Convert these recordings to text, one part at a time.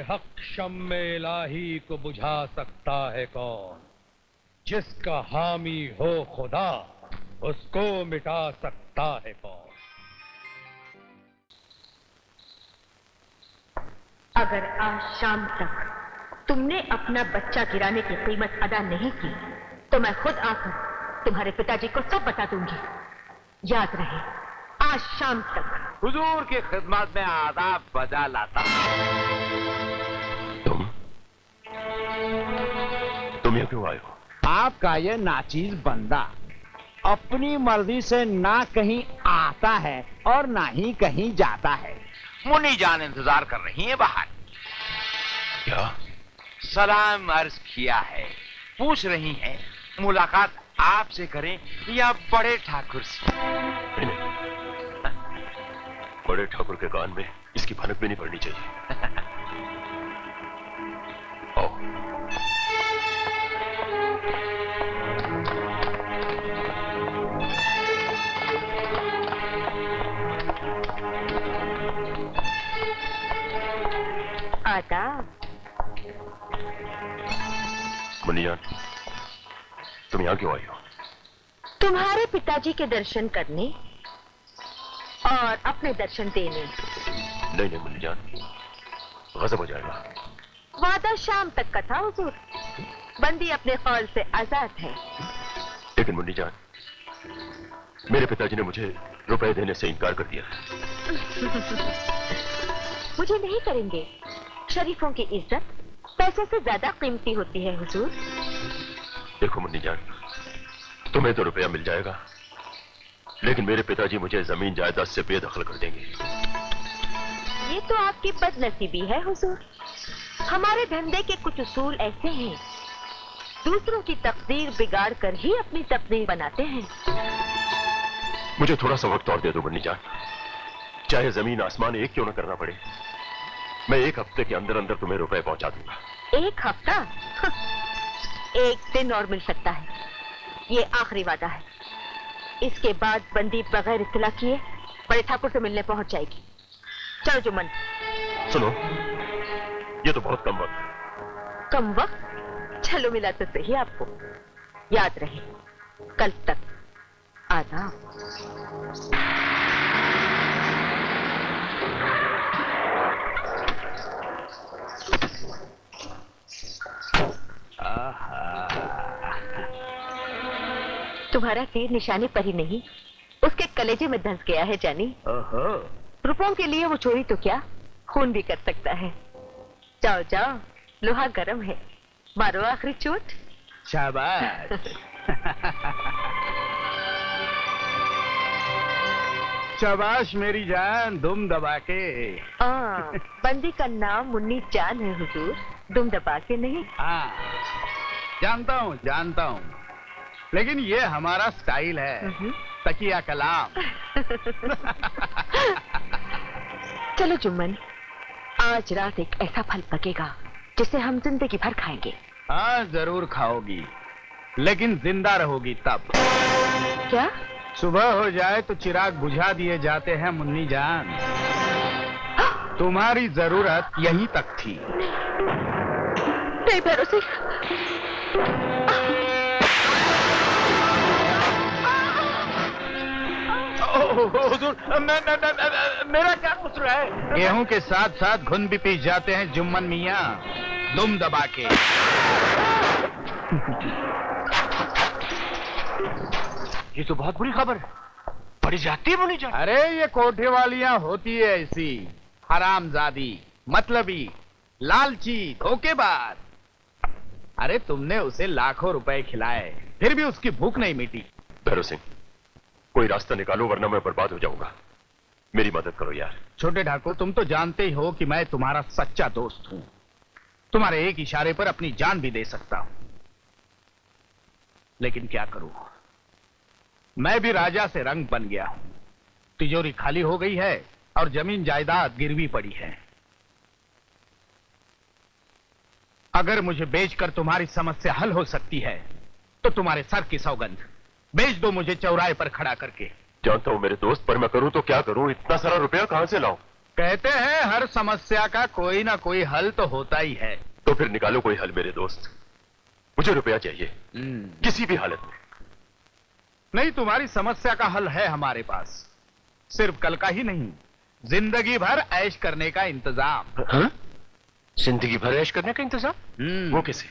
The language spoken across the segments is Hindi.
हक शम्मे इलाही को बुझा सकता है कौन? जिसका हामी हो खुदा, उसको मिटा सकता है कौन? अगर आज शाम तक तुमने अपना बच्चा गिराने की कीमत अदा नहीं की, तो मैं खुद आकर तुम्हारे पिताजी को सब बता दूंगी। याद रहे, आज शाम तक। हुजूर की खिदमत में आदाब बजा लाता। तुम यहाँ क्यों आए हो? आपका ये नाचीज बंदा अपनी मर्जी से ना कहीं आता है और ना ही कहीं जाता है। मुन्नी जान इंतजार कर रही है बाहर। क्या? सलाम अर्ज किया है, पूछ रही हैं मुलाकात आपसे करें या बड़े ठाकुर से। नहीं, बड़े ठाकुर के कान में इसकी भनक भी नहीं पड़नी चाहिए। आओ। आदाब। मुन्नी जान, तुम यहाँ क्यों आई हो? तुम्हारे पिताजी के दर्शन करने और अपने दर्शन देने। नहीं नहीं मुन्नी जान, गजब हो जाएगा। वादा शाम तक का था हुजूर। बंदी अपने कौल से आजाद है। लेकिन मुन्नी जान, मेरे पिताजी ने मुझे रुपए देने से इनकार कर दिया। मुझे नहीं करेंगे। शरीफों की इज्जत पैसे से ज्यादा कीमती होती है हुजूर। देखो मुन्नी जान, तुम्हें तो रुपया मिल जाएगा, लेकिन मेरे पिताजी मुझे जमीन जायदाद से बेदखल कर देंगे। ये तो आपकी बदनसीबी है हुजूर। हमारे धंधे के कुछ उसूल ऐसे हैं, दूसरों की तकदीर बिगाड़ कर ही अपनी तकदीर बनाते हैं। मुझे थोड़ा सा वक्त और दे दो मुन्नी जान, चाहे जमीन आसमान एक क्यों न करना पड़े। मैं 1 हफ्ते के अंदर अंदर तुम्हें रुपए पहुंचा दूंगा। 1 हफ्ता? एक दिन और मिल सकता है। ये आखिरी वादा है। इसके बाद बंदी बगैर इत्तला किए बड़े ठाकुर से मिलने पहुंच जाएगी। चलो जुम्मन। सुनो, ये तो बहुत कम वक्त। कम वक्त? चलो मिला तो सही आपको। याद रहे, कल तक। आदाब। तुम्हारा तीर निशाने पर ही नहीं, उसके कलेजे में धंस गया है जानी। रुपयों के लिए वो चोरी तो क्या, खून भी कर सकता है। जाओ जाओ, लोहा गरम है, मारो आखिरी चोट। शाबाश। शाबाश मेरी जान, दुम दबा के। बंदी का नाम मुन्नी जान है हुजूर, दुम दबा के नहीं। हाँ, जानता हूँ, लेकिन ये हमारा स्टाइल है, तकिया कलाम। चलो जुम्मन, आज रात एक ऐसा फल पकेगा जिसे हम जिंदगी भर खाएंगे। हाँ जरूर खाओगी, लेकिन जिंदा रहोगी तब। क्या? सुबह हो जाए तो चिराग बुझा दिए जाते हैं मुन्नी जान। तुम्हारी जरूरत यहीं तक थी। नहीं भरोसे। मेरा क्या कुछ रहा है? गेहूं के साथ साथ घुन भी पी जाते हैं जुम्मन मियाँ, दुम दबा के। ये तो बहुत बुरी खबर है, बड़ी जाती है मुन्नी जान। अरे ये कोठे वालियां होती है ऐसी, हरामजादी, मतलबी, लालची, धोखेबाज। अरे तुमने उसे लाखों रुपए खिलाए, फिर भी उसकी भूख नहीं मिटी। भैरव सिंह, कोई रास्ता निकालो वरना मैं बर्बाद हो जाऊंगा। मेरी मदद करो यार। छोटे ठाकुर, तुम तो जानते ही हो कि मैं तुम्हारा सच्चा दोस्त हूं। तुम्हारे एक इशारे पर अपनी जान भी दे सकता हूं। लेकिन क्या करूं, मैं भी राजा से रंग बन गया हूं। तिजोरी खाली हो गई है और जमीन जायदाद गिरवी पड़ी है। अगर मुझे बेचकर तुम्हारी समस्या हल हो सकती है तो तुम्हारे सर की सौगंध, बेच दो मुझे चौराहे पर खड़ा करके। जानता हूं मेरे दोस्त, पर मैं करूं तो क्या करूं? इतना सारा रुपया कहां से लाऊं? कहते हैं हर समस्या का कोई ना कोई हल तो होता ही है। तो फिर निकालो कोई हल मेरे दोस्त। मुझे रुपया चाहिए किसी भी हालत में। नहीं, तुम्हारी समस्या का हल है हमारे पास। सिर्फ कल का ही नहीं, जिंदगी भर ऐश करने का इंतजाम। हाँ? जिंदगी भर ऐश करने का इंतजाम? वो कैसे?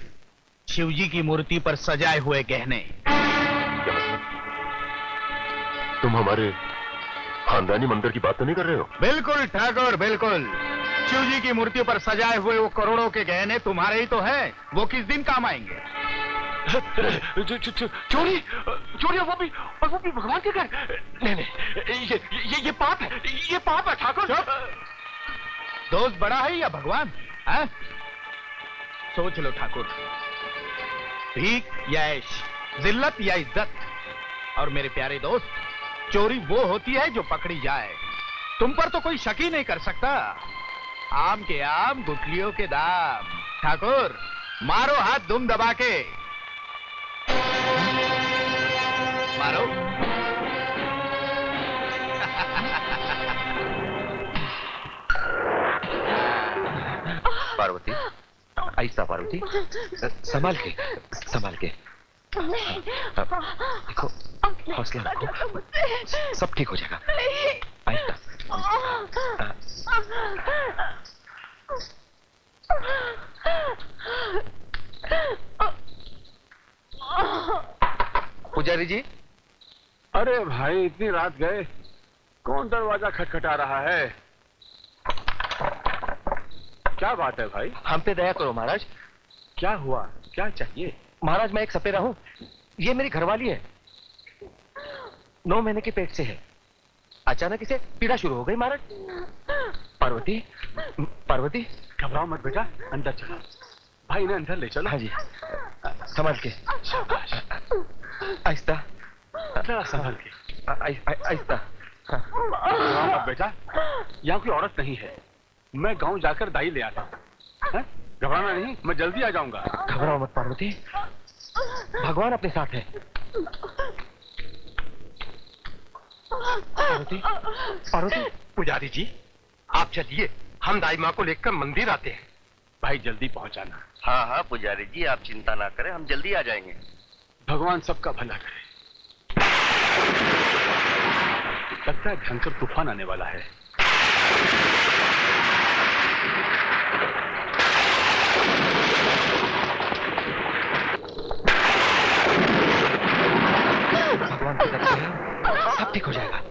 शिवजी की मूर्ति पर सजाए हुए गहने। तुम हमारे खानदानी मंदिर की बात तो नहीं कर रहे हो? बिल्कुल ठाकुर, बिल्कुल। शिवजी की मूर्ति पर सजाए हुए वो करोड़ों के गहने तुम्हारे ही तो हैं। वो किस दिन काम आएंगे? चोरी चोरी, वो भी भगवान के घर? नहीं, ये पाप है, ये पाप है ठाकुर। दोस्त बड़ा है या भगवान है? सोच लो ठाकुर, भीख या ऐश, जिल्लत या इज्जत। और मेरे प्यारे दोस्त, चोरी वो होती है जो पकड़ी जाए। तुम पर तो कोई शक ही नहीं कर सकता। आम के आम, गुठलियों के दाम। ठाकुर, मारो हाथ दुम दबा के। मारो। पार्वती, ऐसा पार्वती, संभाल के, संभाल के। देखो, हौसला रखो, सब ठीक हो जाएगा। आहिस्ता। पुजारी जी। अरे भाई, इतनी रात गए, कौन दरवाजा खटखटा रहा है? क्या बात है भाई? हम पे दया करो महाराज। क्या हुआ? क्या चाहिए? महाराज, मैं एक सपेरा हूँ। ये मेरी घरवाली है, 9 महीने के पेट से है। अचानक इसे पीड़ा शुरू हो गई महाराज। पार्वती, पार्वती। घबराओ मत बेटा, अंदर चलो। भाई, इन्हें अंदर ले चलो। हाँ जी, संभाल के। शाबाश। आहिस्ता, जरा संभाल के। आहिस्ता। घबराओ मत बेटा, यहाँ कोई औरत नहीं है। मैं गांव जाकर दाई ले आता हूँ। घबराना नहीं, मैं जल्दी आ जाऊंगा। घबराओ मत पार्वती, भगवान अपने साथ है। पार्वती, पार्वती। पुजारी जी, आप चलिए, हम दाई माँ को लेकर मंदिर आते हैं। भाई, जल्दी पहुंचाना। हाँ हाँ पुजारी जी, आप चिंता ना करें, हम जल्दी आ जाएंगे। भगवान सबका भला करे। लगता है भयंकर तूफान आने वाला है। भगवान की तरफ से सब ठीक हो जाएगा।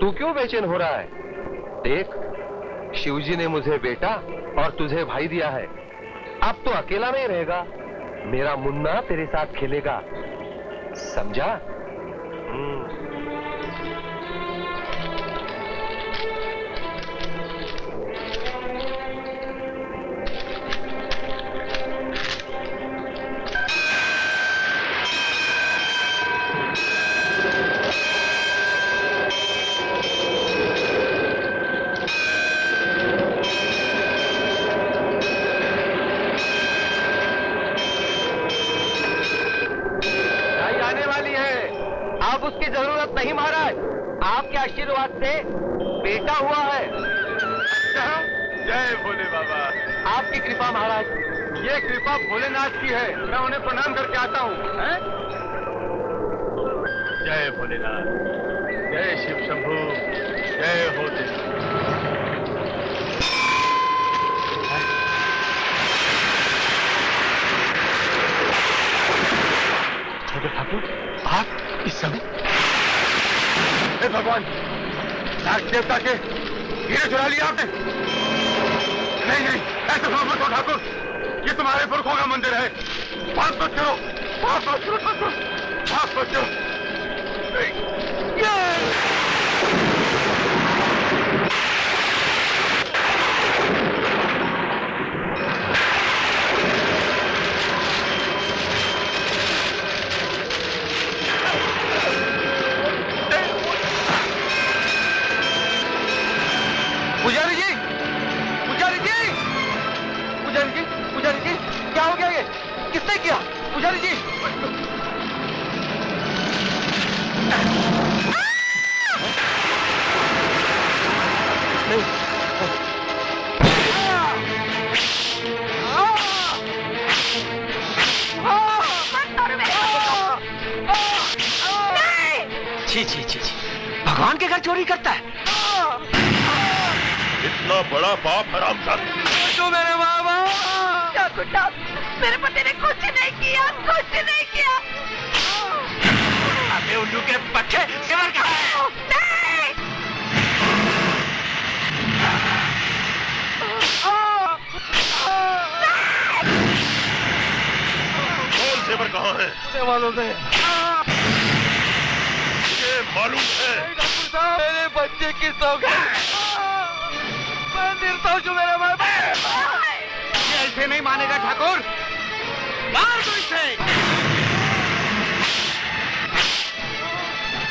तू क्यों बेचैन हो रहा है? देख, शिवजी ने मुझे बेटा और तुझे भाई दिया है। अब तो अकेला नहीं रहेगा, मेरा मुन्ना तेरे साथ खेलेगा, समझा? अब उसकी जरूरत नहीं महाराज, आपके आशीर्वाद से बेटा हुआ है। अच्छा, जय भोले बाबा। आपकी कृपा महाराज। ये कृपा भोलेनाथ की है, मैं उन्हें प्रणाम करके आता हूँ। जय भोलेनाथ, जय शिव शंभू, जय हो छोटे ठाकुर, आप इस समय? हे भगवान, नाग देवता के हीरे चुरा लिया आपने? नहीं नहीं, ऐसे मत हो ठाकुर, ये तुम्हारे पुरखों का मंदिर है। बात मत करो, बात मत करो ठाकुर, बात मत करो। पुजारी जी, पुजारी जी, पुजारी जी, पुजारी जी, क्या हो गया ये? किसने किया? पुजारी जी! छी छी छी छी, भगवान के घर चोरी करता है। इतना बड़ा पाप हरामजादा। जो मेरे माँ बाप, क्या गुड्डा, मेरे पति ने कुछ नहीं किया, कुछ नहीं किया। अबे उल्लू के बच्चे, सेवर कहाँ है? नहीं! कौन सेवर कहाँ है? मुझे मालूम नहीं। मुझे मालूम है। डॉक्टर साहब, मेरे बच्चे की सौगात, मैं निर्दोष हूँ मेरे माँ बाप। ये ऐसे नहीं मानेगा ठाकुर, मार दो इसे।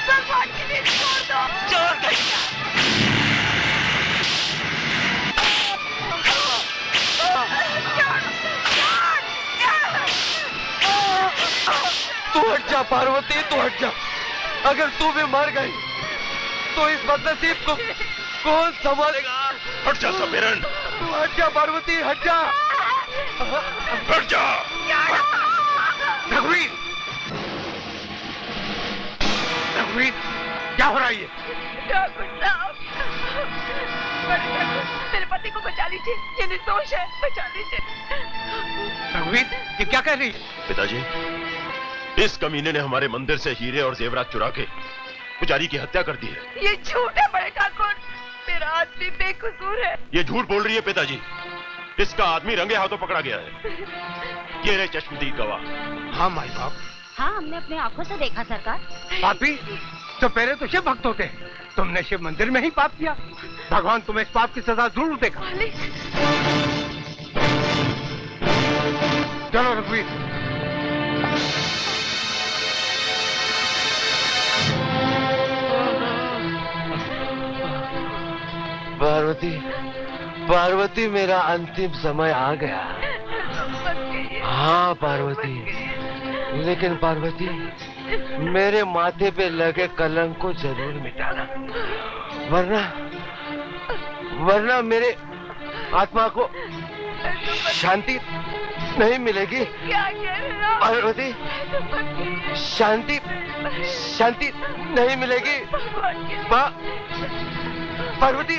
भगवान के लिए छोड़ दो। छोड़ दो। तू हट जा पार्वती, तू हट जा। अगर तू भी मर गई तो इस बदनसीब को कौन संभालेगा? हट जा समीरन, तू हट जा पार्वती, हट जा। हट जा। रघुवीर, रघुवीर, क्या हो रहा है ये? मेरे पति को बचा लीजिए, ये निर्दोष है, बचा लीजिए। रघुवीर, ये क्या कह रही है? पिताजी, इस कमीने ने हमारे मंदिर से हीरे और जेवरात चुरा के पुजारी की हत्या कर दी है। ये झूठ है बड़े ठाकुर, मेरा आदमी बेकसूर है। ये झूठ बोल रही है पिताजी, इसका आदमी रंगे हाथों पकड़ा गया है। ये रहे चश्मदीद गवाह। हाँ माई बाप। हाँ, हमने अपने आंखों से देखा सरकार। पापी, तो पहले तो शिव भक्त होते हैं, तुमने शिव मंदिर में ही पाप किया। भगवान तुम्हें इस पाप की सजा जरूर देगा। चलो रघुवीर। पार्वती, पार्वती, मेरा अंतिम समय आ गया। हाँ पार्वती, लेकिन पार्वती, मेरे माथे पे लगे कलंक को जरूर मिटाना, वरना मेरे आत्मा को शांति नहीं मिलेगी। पार्वती, शांति नहीं मिलेगी। पार्वती,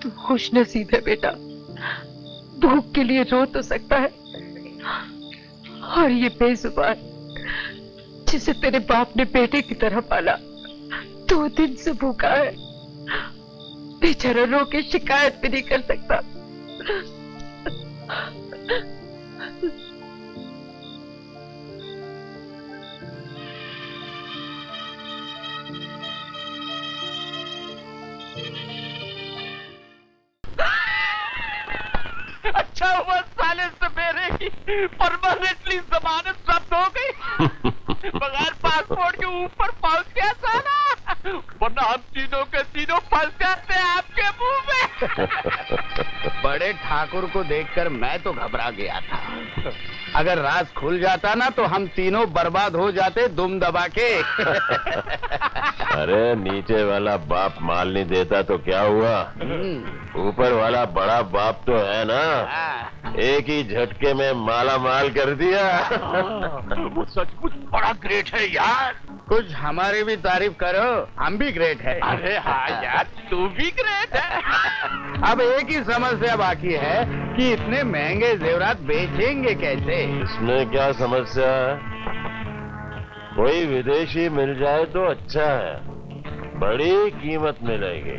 तू खुश नसीब है बेटा, भूख के लिए रो तो सकता है, और ये बेजुबान जिसे तेरे बाप ने बेटे की तरह पाला 2 दिन से भूखा है, बेचारा रो के शिकायत भी नहीं कर सकता। अच्छा हुआ साले सवेरे की परमानेंटली जमानत जब्त हो गई। बगैर पासपोर्ट के ऊपर पहुंच गया साला, वरना हम तीनों के तीनों फंस जाते हैं आपके मुंह में। बड़े ठाकुर को देखकर मैं तो घबरा गया था, अगर राज खुल जाता ना तो हम तीनों बर्बाद हो जाते दुम दबा के। अरे नीचे वाला बाप माल नहीं देता तो क्या हुआ, ऊपर वाला बड़ा बाप तो है ना, एक ही झटके में माला माल कर दिया। वो सचमुच बड़ा ग्रेट है यार। कुछ हमारी भी तारीफ करो, हम भी ग्रेट है। अरे हाँ यार, तू भी ग्रेट है। अब एक ही समस्या बाकी है कि इतने महंगे जेवरात बेचेंगे कैसे। इसमें क्या समस्या है, कोई विदेशी मिल जाए तो अच्छा है, बड़ी कीमत मिलेगी।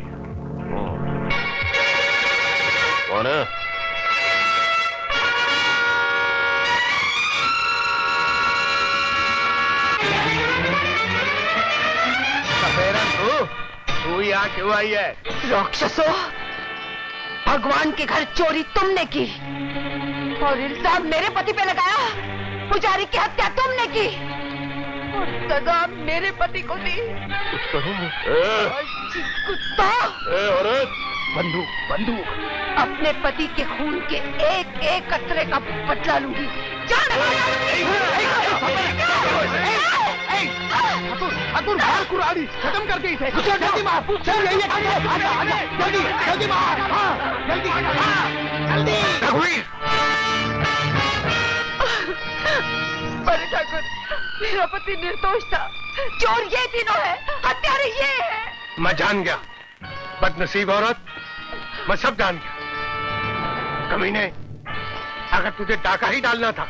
कौन है? तू यहाँ क्यों आई है? राक्षसो, भगवान के घर चोरी तुमने की और इल्जाम मेरे पति पे लगाया, पुजारी की हत्या तुमने की और सजा मेरे पति को दी। कुत्ता! औरत! बंदूक, बंदूक! अपने पति के खून के एक एक कतरे का बदला लूंगी। ठाकुर मार कुराड़ी, खत्म कर दी इसे। जल्दी मार, चल यही है, जल्दी जल्दी मार, जल्दी जल्दी। रघुवीर! अरे ठाकुर, मेरा पति निर्दोष था, चोर ये तीनों है, हत्यारे ये है। मैं जान गया, बदनसीब औरत, मैं सब जान गया। कमीने, अगर तुझे डाका ही डालना था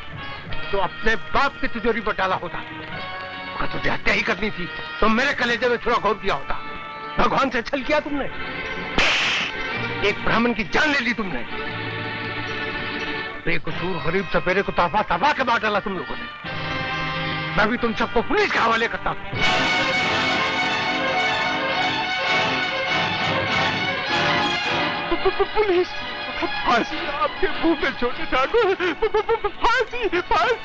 तो अपने बाप की तिजोरी पर डाला होता। अगर तुझे हत्या ही करनी थी तो मेरे कलेजे में थोड़ा घोर दिया होता। भगवान से छल किया तुमने, एक ब्राह्मण की जान ले ली तुमने, बेकसूर गरीब सपेरे को ताबा ताबा के मार डाला तुम लोगों ने। मैं भी तुम सबको पुलिस के हवाले करता हूं। पुलिस फांसी आपके मुंह में छोटे ठाकुर, फांसी फांसी।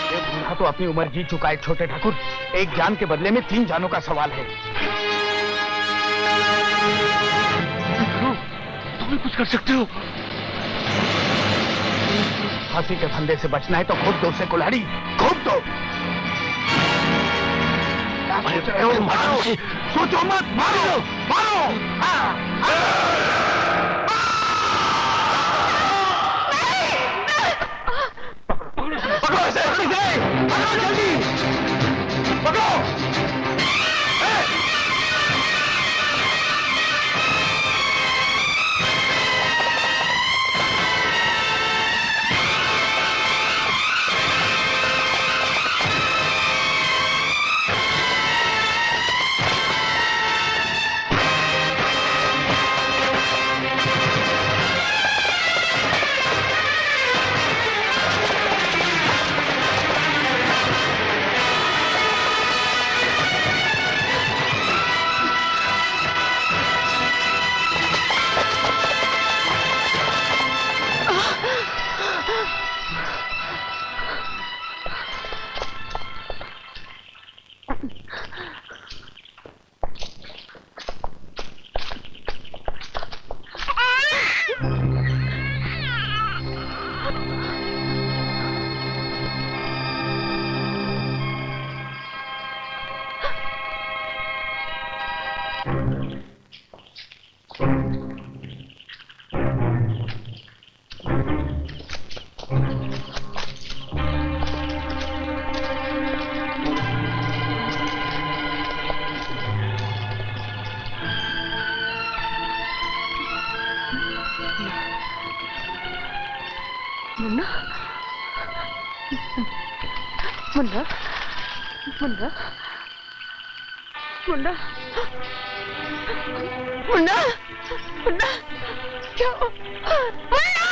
ये बूढ़ा तो अपनी उम्र जी चुका है छोटे ठाकुर, एक जान के बदले में 3 जानों का सवाल है। तुम भी कुछ कर सकते हो। फांसी के फंदे से बचना है तो खुद दो से कुल्हाड़ी, खूब दो। सोच रहे हो मारो, सोचो मत, मारो मारो। पकड़ो इसे, पकड़ो जल्दी, पकड़ो। मुन्ना, मुन्ना, मुन्ना, मुन्ना, मुन्ना, क्या? मुन्ना!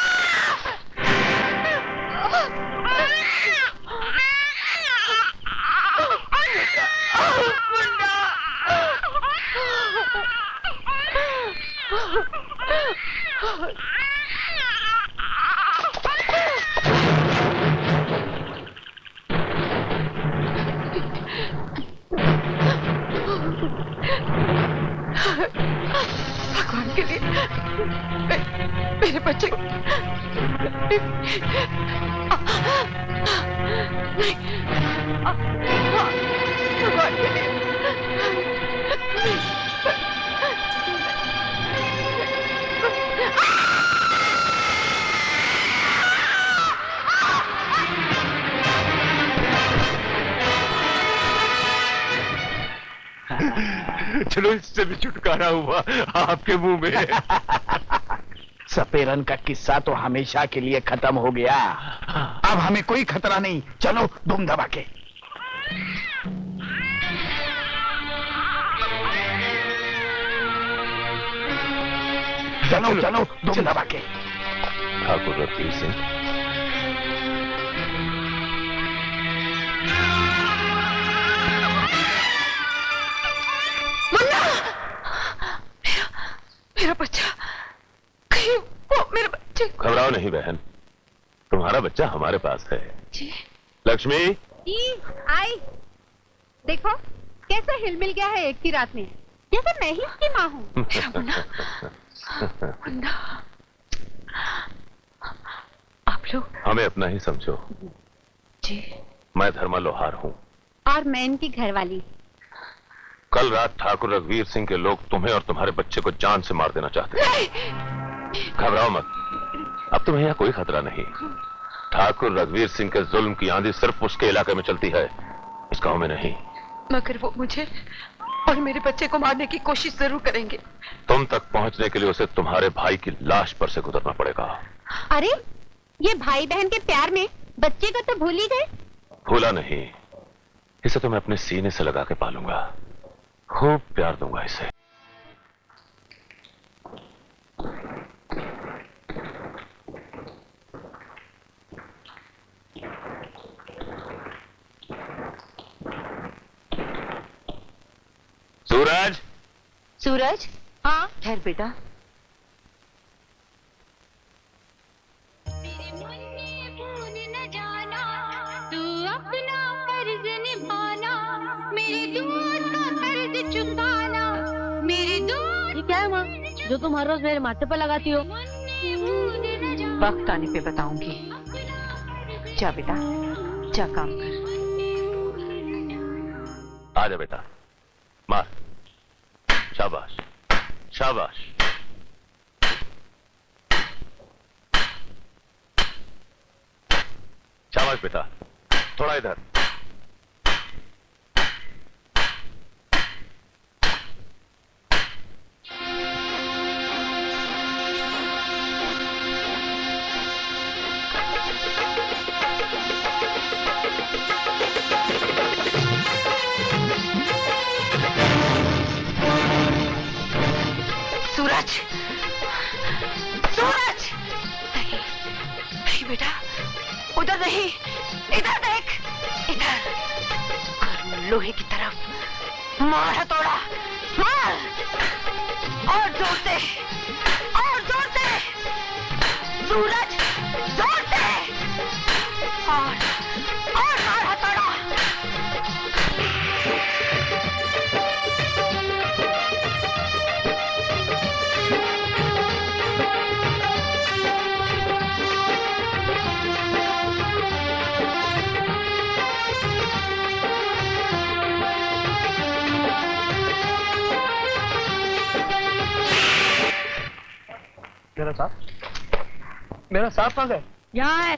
भगवान के लिए मेरे बच्चे को भगवान के लिए चलो इससे भी छुटकारा हुआ आपके मुंह में। सपेरन का किस्सा तो हमेशा के लिए खत्म हो गया। अब हमें कोई खतरा नहीं। चलो धूम दबा के। चलो चलो धूम दबा के। ठाकुर रघुवीर सिंह, मेरा बच्चा, कहीं वो मेरे बच्चे। घबराओ नहीं बहन, तुम्हारा बच्चा हमारे पास है। जी। लक्ष्मी, आई देखो कैसे हिलमिल गया है एक की रात में, जैसे मैं ही उसकी माँ हूँ। मेरा मुन्ना, मुन्ना, आप लोग हमें अपना ही समझो। जी। मैं धर्मा लोहार हूँ और मैं इनकी घरवाली। कल रात ठाकुर रघुवीर सिंह के लोग तुम्हें और तुम्हारे बच्चे को जान से मार देना चाहते हैं। घबराओ मत, अब तुम्हें यहाँ कोई खतरा नहीं। ठाकुर रघुवीर सिंह के जुल्म की आंधी सिर्फ उसके इलाके में चलती है, इस गांव में नहीं। मगर वो मुझे और मेरे बच्चे को मारने की कोशिश जरूर करेंगे। तुम तक पहुंचने के लिए उसे तुम्हारे भाई की लाश पर से गुजरना पड़ेगा। अरे ये भाई बहन के प्यार में बच्चे को तो भूल ही गए। भूला नहीं, इसे तो मैं अपने सीने से लगा के पालूंगा, खूब प्यार दूंगा इसे। सूरज, सूरज, हाँ ठहर बेटा। तू अपना फर्ज निभाना, मेरे दूध का कर्ज चुकाना, मेरे दूध। ये क्या है माँ जो तुम हर रोज मेरे माथे पर लगाती हो? वक्त आने पे बताऊंगी। जा बेटा, जा काम कर। आजा बेटा, मार। शाबाश, शाबाश। शाबाश बेटा, थोड़ा इधर। सूरज, सूरज! नहीं, नहीं बेटा, उधर नहीं, इधर देख, इधर। और लोहे की तरफ मार हथौड़ा, मार! और जोर से, और जोर से! सूरज, जोर से! और मार हथौड़ा! मेरा सांप कहाँ है? यहाँ है,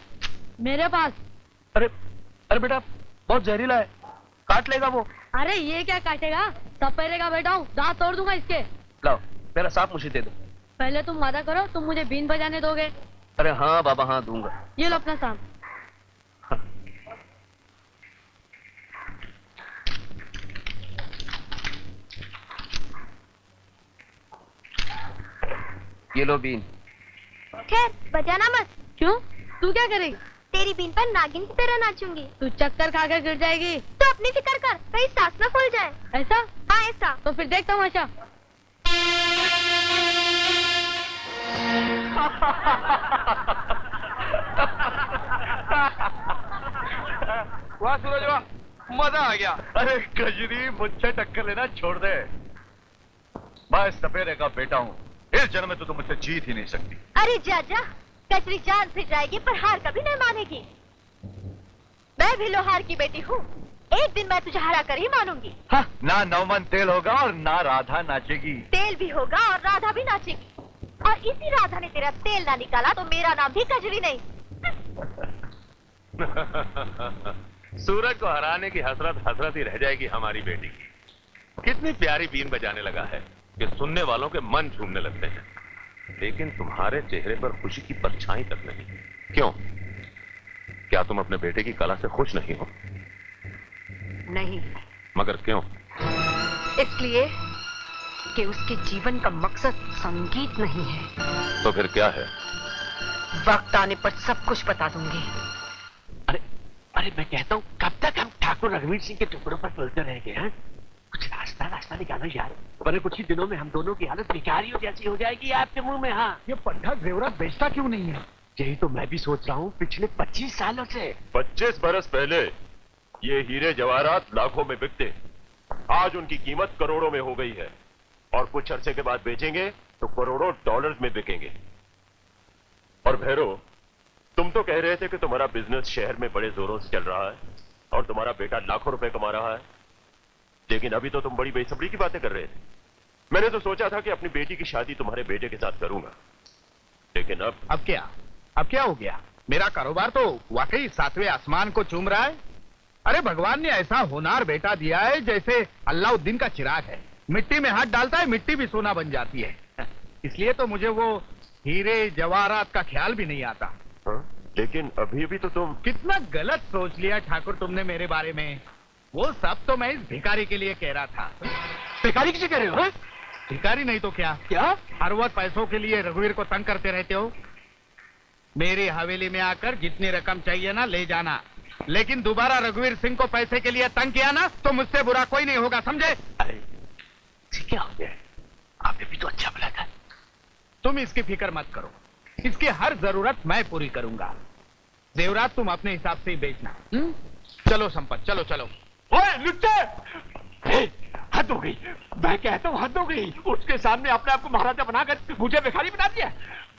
मेरे पास। अरे अरे बेटा, बहुत जहरीला है, काट लेगा वो। अरे ये क्या काटेगा, सपेरे का बेटा हूँ, दांत तोड़ दूंगा इसके। लाओ, मेरा सांप मुझे दे दो। पहले तुम वादा करो, तुम मुझे बीन बजाने दोगे। अरे हाँ बाबा, हाँ दूंगा। ये लो अपना सांप। हाँ। ये लो बीन। खैर बजाना मत। क्यों, तू क्या करेगी? तेरी बीन पर नागिन की तरह नाचूंगी। तू चक्कर खाकर गिर जाएगी। तो अपनी फिक्र कर, कहीं सांस न फूल जाए। ऐसा? हाँ ऐसा। तो फिर देख तमाशा। वाह सूरज वाह, मजा आ गया। अरे गजरी, मुझसे टक्कर लेना छोड़ दे। मैं सपेरे का बेटा हूँ, इस जन्म में तो तुम मुझसे जीत ही नहीं सकती। अरे जा जा, कचरी जान से जाएगी पर हार कभी नहीं मानेगी। मैं भी लोहार की बेटी हूँ, एक दिन मैं तुझे हरा कर ही मानूंगी। हाँ, ना नौमन तेल होगा और ना राधा नाचेगी। तेल भी होगा और राधा भी नाचेगी, और इसी राधा ने तेरा तेल ना निकाला तो मेरा नाम भी कजरी नहीं। सूरज को हराने की हसरत हसरत ही रह जाएगी हमारी बेटी की। कितनी प्यारी बीन बजाने लगा है कि सुनने वालों के मन झूमने लगते हैं, लेकिन तुम्हारे चेहरे पर खुशी की परछाई तक नहीं। क्यों, क्या तुम अपने बेटे की कला से खुश नहीं हो? नहीं। मगर क्यों? इसलिए कि उसके जीवन का मकसद संगीत नहीं है। तो फिर क्या है? वक्त आने पर सब कुछ बता दूंगी। अरे अरे मैं कहता हूँ, कब तक हम ठाकुर रघुवीर सिंह के टुकड़ों पर चलते रहेंगे? हैं? कुछ रास्ता निकालो यार, वरना कुछ ही दिनों में हम दोनों की हालत भिखारियों जैसी हो जाएगी आपके मुंह में। हाँ, ये पंडा जेवरात बेचता क्यों नहीं है? यही तो मैं भी सोच रहा हूँ पिछले 25 सालों से। 25 बरस पहले ये हीरे जवाहरात लाखों में बिकते, आज उनकी कीमत करोड़ों में हो गई है, और कुछ अरसे के बाद बेचेंगे तो करोड़ों डॉलर्स में बिकेंगे। और भैरो, तुम तो कह रहे थे कि तुम्हारा बिजनेस शहर में बड़े जोरों से चल रहा है और तुम्हारा बेटा लाखों रुपए कमा रहा है, लेकिन अभी तो तुम बड़ी बेसब्री की बातें कर रहे थे। मैंने तो सोचा था कि अपनी बेटी की शादी तुम्हारे बेटे के साथ करूंगा, लेकिन अब क्या हो गया? मेरा कारोबार तो वाकई 7वें आसमान को चूम रहा है। अरे भगवान ने ऐसा होनहार बेटा दिया है जैसे अल्लाउद्दीन का चिराग है, मिट्टी में हाथ डालता है मिट्टी भी सोना बन जाती है। इसलिए तो मुझे वो हीरे जवाहरात का ख्याल भी नहीं आता। लेकिन अभी भी तो तुम... कितना गलत सोच लिया ठाकुर तुमने मेरे बारे में। वो सब तो मैं इस भिखारी के लिए कह रहा था। भिखारी किसे कह रहे हो? भिखारी नहीं तो क्या? क्या? हर वक्त पैसों के लिए रघुवीर को तंग करते रहते हो। मेरी हवेली में आकर जितनी रकम चाहिए ना ले जाना, लेकिन दोबारा रघुवीर सिंह को पैसे के लिए तंग किया ना तो मुझसे बुरा कोई नहीं होगा, समझे? अरे क्या हो गया? आपने भी तो अच्छा बोला था। तुम इसकी फिक्र मत करो, इसकी हर जरूरत मैं पूरी करूंगा। जेवरात तुम अपने हिसाब से ही बेचना। चलो संपत, चलो चलो। ओए लुच्चे! हद हो गई, मैं कहता हूँ हद हो गई। उसके सामने अपने आप को महाराजा बनाकर मुझे भिखारी बना दिया।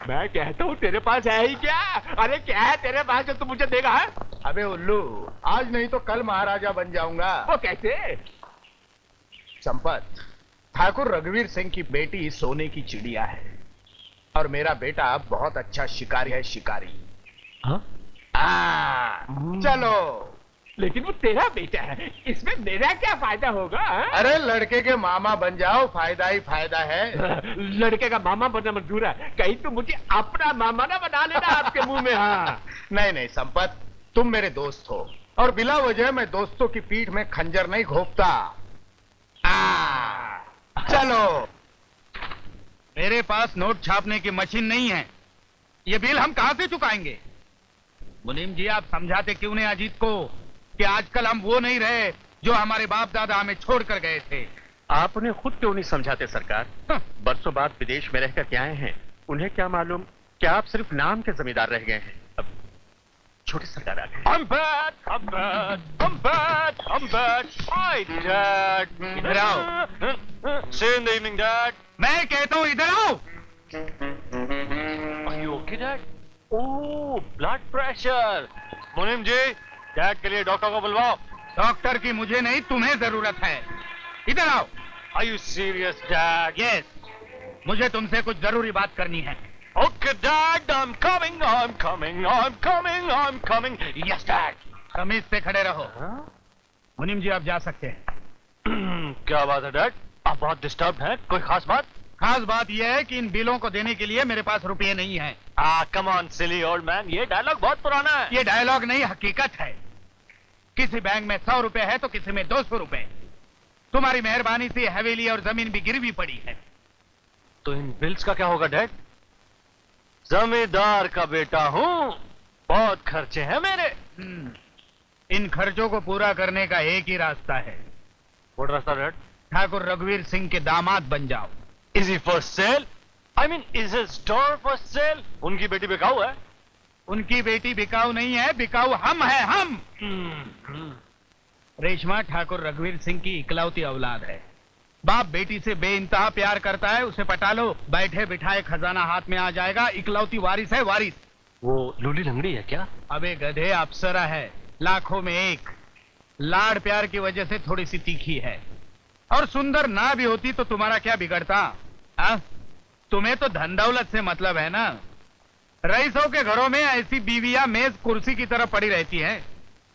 मैं कहता हूँ तेरे पास है ही क्या? अरे क्या है तेरे पास जो तू मुझे देगा? है? अबे उल्लू, आज नहीं तो कल महाराजा बन जाऊंगा। वो कैसे? संपत, ठाकुर रघुवीर सिंह की बेटी सोने की चिड़िया है और मेरा बेटा बहुत अच्छा शिकारी है, शिकारी। हाँ? चलो। लेकिन वो तेरा बेटा है, इसमें मेरा क्या फायदा होगा? अरे लड़के के मामा बन जाओ, फायदा ही फायदा है। लड़के का मामा बनना मंजूर है, कहीं तो मुझे अपना मामा ना बना लेना आपके मुंह में। हाँ नहीं नहीं संपत, तुम मेरे दोस्त हो और बिला वजह मैं दोस्तों की पीठ में खंजर नहीं घोंपता। चलो। मेरे पास नोट छापने की मशीन नहीं है, ये बिल हम कहां से चुकाएंगे? मुनीम जी, आप समझाते क्यों नहीं अजीत को कि आजकल हम वो नहीं रहे जो हमारे बाप दादा हमें छोड़कर गए थे? आप उन्हें खुद क्यों नहीं समझाते सरकार? बरसों बाद विदेश में रहकर क्या आए हैं, उन्हें क्या मालूम क्या आप सिर्फ नाम के जमींदार रह गए हैं। अब छोटे सरकार आ गए। I'm back, I'm back, I'm back, I'm back. Hi, Dad. इधर आओ। See you in the evening, Dad. मैं कहता हूँ इधर आओ। Are you okay, Dad? Oh, blood pressure. मुनीम जी, डैड के लिए डॉक्टर को बुलवाओ। डॉक्टर की मुझे नहीं, तुम्हें जरूरत है। इधर आओ। Are you serious, Dad? Yes, मुझे तुमसे कुछ जरूरी बात करनी है। Okay, Dad, I'm coming, I'm coming, I'm coming, I'm coming. Yes, Dad. तमीज से खड़े रहो। मुनीम जी, आप जा सकते हैं। क्या बात है, डैड? आप बहुत डिस्टर्ब हैं। कोई खास बात? खास बात यह है कि इन बिलों को देने के लिए मेरे पास रुपये नहीं है। Come on silly old man, ये डायलॉग बहुत पुराना है। ये डायलॉग नहीं, हकीकत है। किसी बैंक में 100 रुपए है तो किसी में 200 रुपए। तुम्हारी मेहरबानी से हवेली और जमीन भी गिरवी पड़ी है। तो इन बिल्स का क्या होगा, डैड? जमींदार का बेटा हूँ, बहुत खर्चे हैं मेरे। इन खर्चों को पूरा करने का एक ही रास्ता है। व्हाट रास्ता, डैड? ठाकुर रघुवीर सिंह के दामाद बन जाओ। Is he for sale? I mean, is his store for sale? उनकी बेटी बिकाऊ है? उनकी बेटी बिकाऊ नहीं है, बिकाऊ हम है, हम। रेशमा ठाकुर रघुवीर सिंह की इकलौती औलाद है। बाप बेटी से बेइंतहा प्यार करता है, उसे पटा लो, बैठे बिठाए खजाना हाथ में आ जाएगा। इकलौती वारिस है, वारिस। वो लूली लंगड़ी है क्या? अबे गधे, अप्सरा है, लाखों में एक। लाड़ प्यार की वजह से थोड़ी सी तीखी है, और सुंदर ना भी होती तो तुम्हारा क्या बिगड़ता? तुम्हें तो धन दौलत से मतलब है ना। रईसों के घरों में ऐसी बीवियां मेज कुर्सी की तरह पड़ी रहती हैं।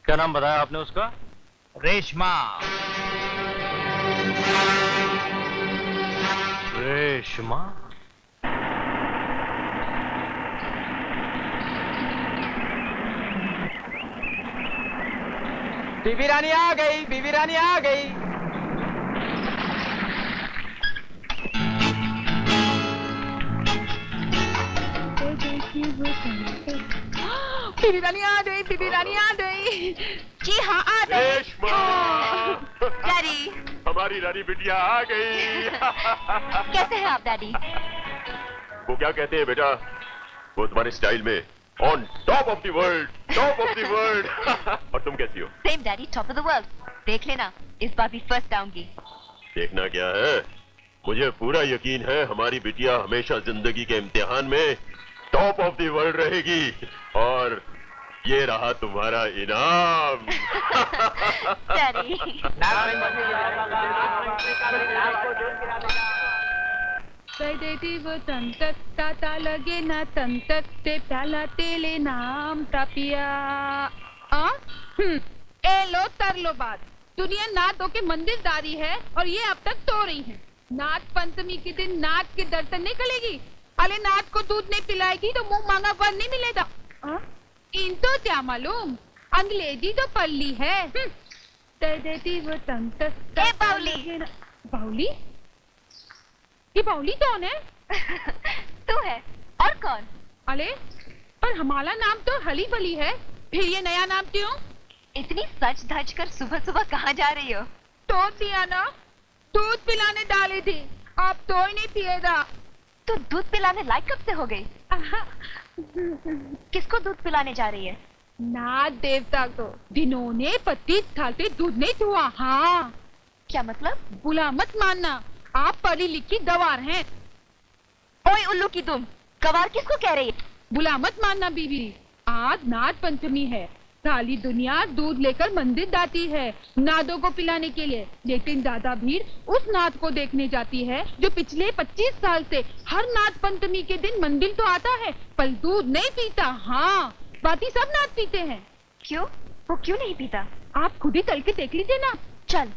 क्या नाम बताया आपने उसका? रेशमा। रेशमा? बीबी रानी आ गई, बीबी रानी आ गई। बीबी रानी आ गई, बीबी रानी आ गई। जी हाँ, आ गई। रेशमा! डैडी, हमारी रानी बिटिया आ गई। कैसे हैं आप डैडी? वो क्या कहते हैं बेटा, वो तुम्हारे स्टाइल में on top of the world, top of the world. और तुम कैसी हो? Same daddy, top of the world. देख लेना, इस बार भी फर्स्ट आऊंगी। देखना क्या है, मुझे पूरा यकीन है हमारी बिटिया हमेशा जिंदगी के इम्तिहान में टॉप ऑफ द वर्ल्ड रहेगी। और ये रहा तुम्हारा इनाम। डैडी। बैठी वो तंतत ताता लगे ना तंतत ते प्याला तेले नाम टापिया। ए लो तर लो बात। दुनिया नाथ हो के मंदिरदारी है और ये अब तक तो रही है। नाथ पंचमी के दिन नाथ के दर्शन नहीं करेगी, अरे नाथ को दूध नहीं पिलाएगी तो मुंह मांगा वर नहीं मिलेगा। इनको क्या मालूम, अंग्रेजी तो पढ़ ली है। दे देती वो तंग ए बाउली। बाउली? ये बाउली कौन है? तू है और कौन? अरे पर हमारा नाम तो हली बली है, फिर ये नया नाम क्यों? इतनी सच धज कर सुबह सुबह कहाँ जा रही हो? तो दिया ना, दूध पिलाने डाली थी, आप तो ही नहीं पिएगा। तू दूध पिलाने लायक कब से हो गई? किसको दूध पिलाने जा रही है? नाथ देवता को। जिन्होंने 25 साल से दूध नहीं छुआ। हाँ। क्या मतलब? बुला मत मानना, आप पढ़ी लिखी गवार हैं। ओए उल्लू की तुम, गवार किसको कह रही है? बुला मत मानना बीबी, आज नाथ पंचमी है, सारी दुनिया दूध लेकर मंदिर जाती है नादों को पिलाने के लिए, लेकिन ज्यादा भीड़ उस नाथ को देखने जाती है जो पिछले 25 साल से हर नाथ पंचमी के दिन मंदिर तो आता है पर दूध नहीं पीता। हाँ, बाकी सब नाथ पीते हैं। क्यों? वो क्यों नहीं पीता? आप खुद ही चल के देख लीजिए ना। चल।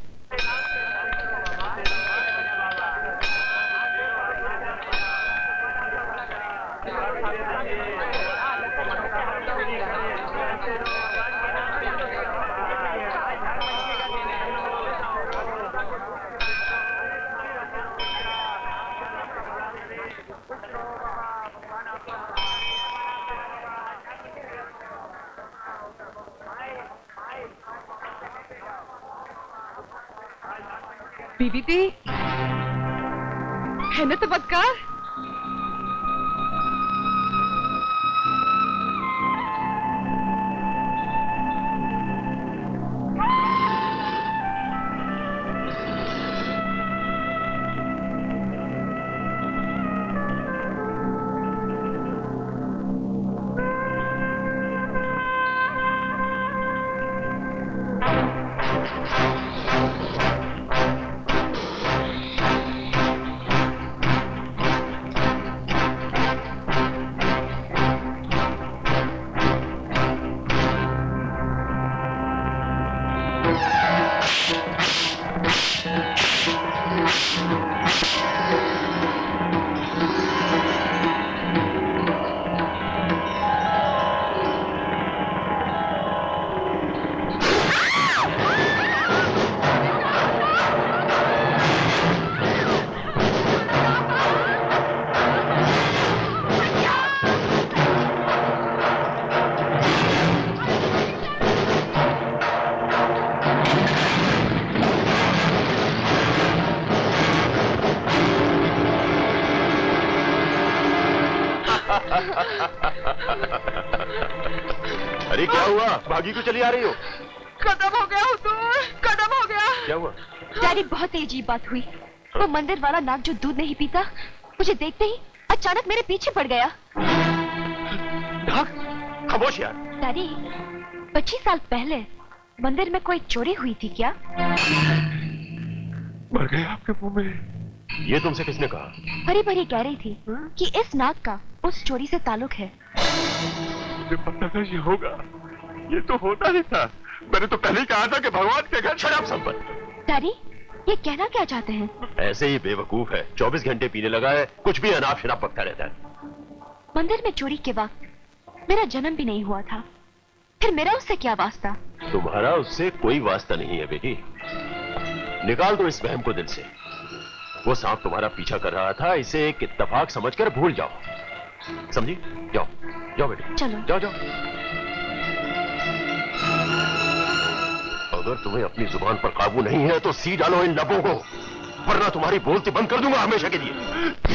बीबी दी है ना चमत्कार? अरे क्या हुआ, भागी क्यों चली आ रही हो? खत्म हो गया हुजूर, खत्म हो गया। क्या हुआ? डैडी, बहुत ही अजीब बात हुई। वो मंदिर वाला नाग जो दूध नहीं पीता, मुझे देखते ही अचानक मेरे पीछे पड़ गया। नाग? खामोश यार। डैडी, 25 साल पहले मंदिर में कोई चोरी हुई थी क्या? मर गए आपके मुंह में। ये तुमसे किसने कहा? हरी भरी कह रही थी कि इस नाग का उस चोरी से ताल्लुक है। मुझे पता था ये होगा, ये तो होता नहीं था। मैंने तो पहले ही कहा था कि भगवान के घर शराब संपन्न। डैडी, ये कहना क्या चाहते हैं? ऐसे ही बेवकूफ है, 24 घंटे पीने लगा है, कुछ भी अनाप शराब पकता रहता है। मंदिर में चोरी के वक्त मेरा जन्म भी नहीं हुआ था, फिर मेरा उससे क्या वास्ता? तुम्हारा उससे कोई वास्ता नहीं है बेटी। निकाल दो इस वहम को दिल से। वो सांप तुम्हारा पीछा कर रहा था, इसे एक इत्तेफाक समझकर भूल जाओ। समझी? जाओ जाओ बेटी, चलो। जाओ जाओ। अगर तुम्हें अपनी जुबान पर काबू नहीं है तो सी डालो इन लबों को, वरना तुम्हारी बोलती बंद कर दूंगा हमेशा के लिए।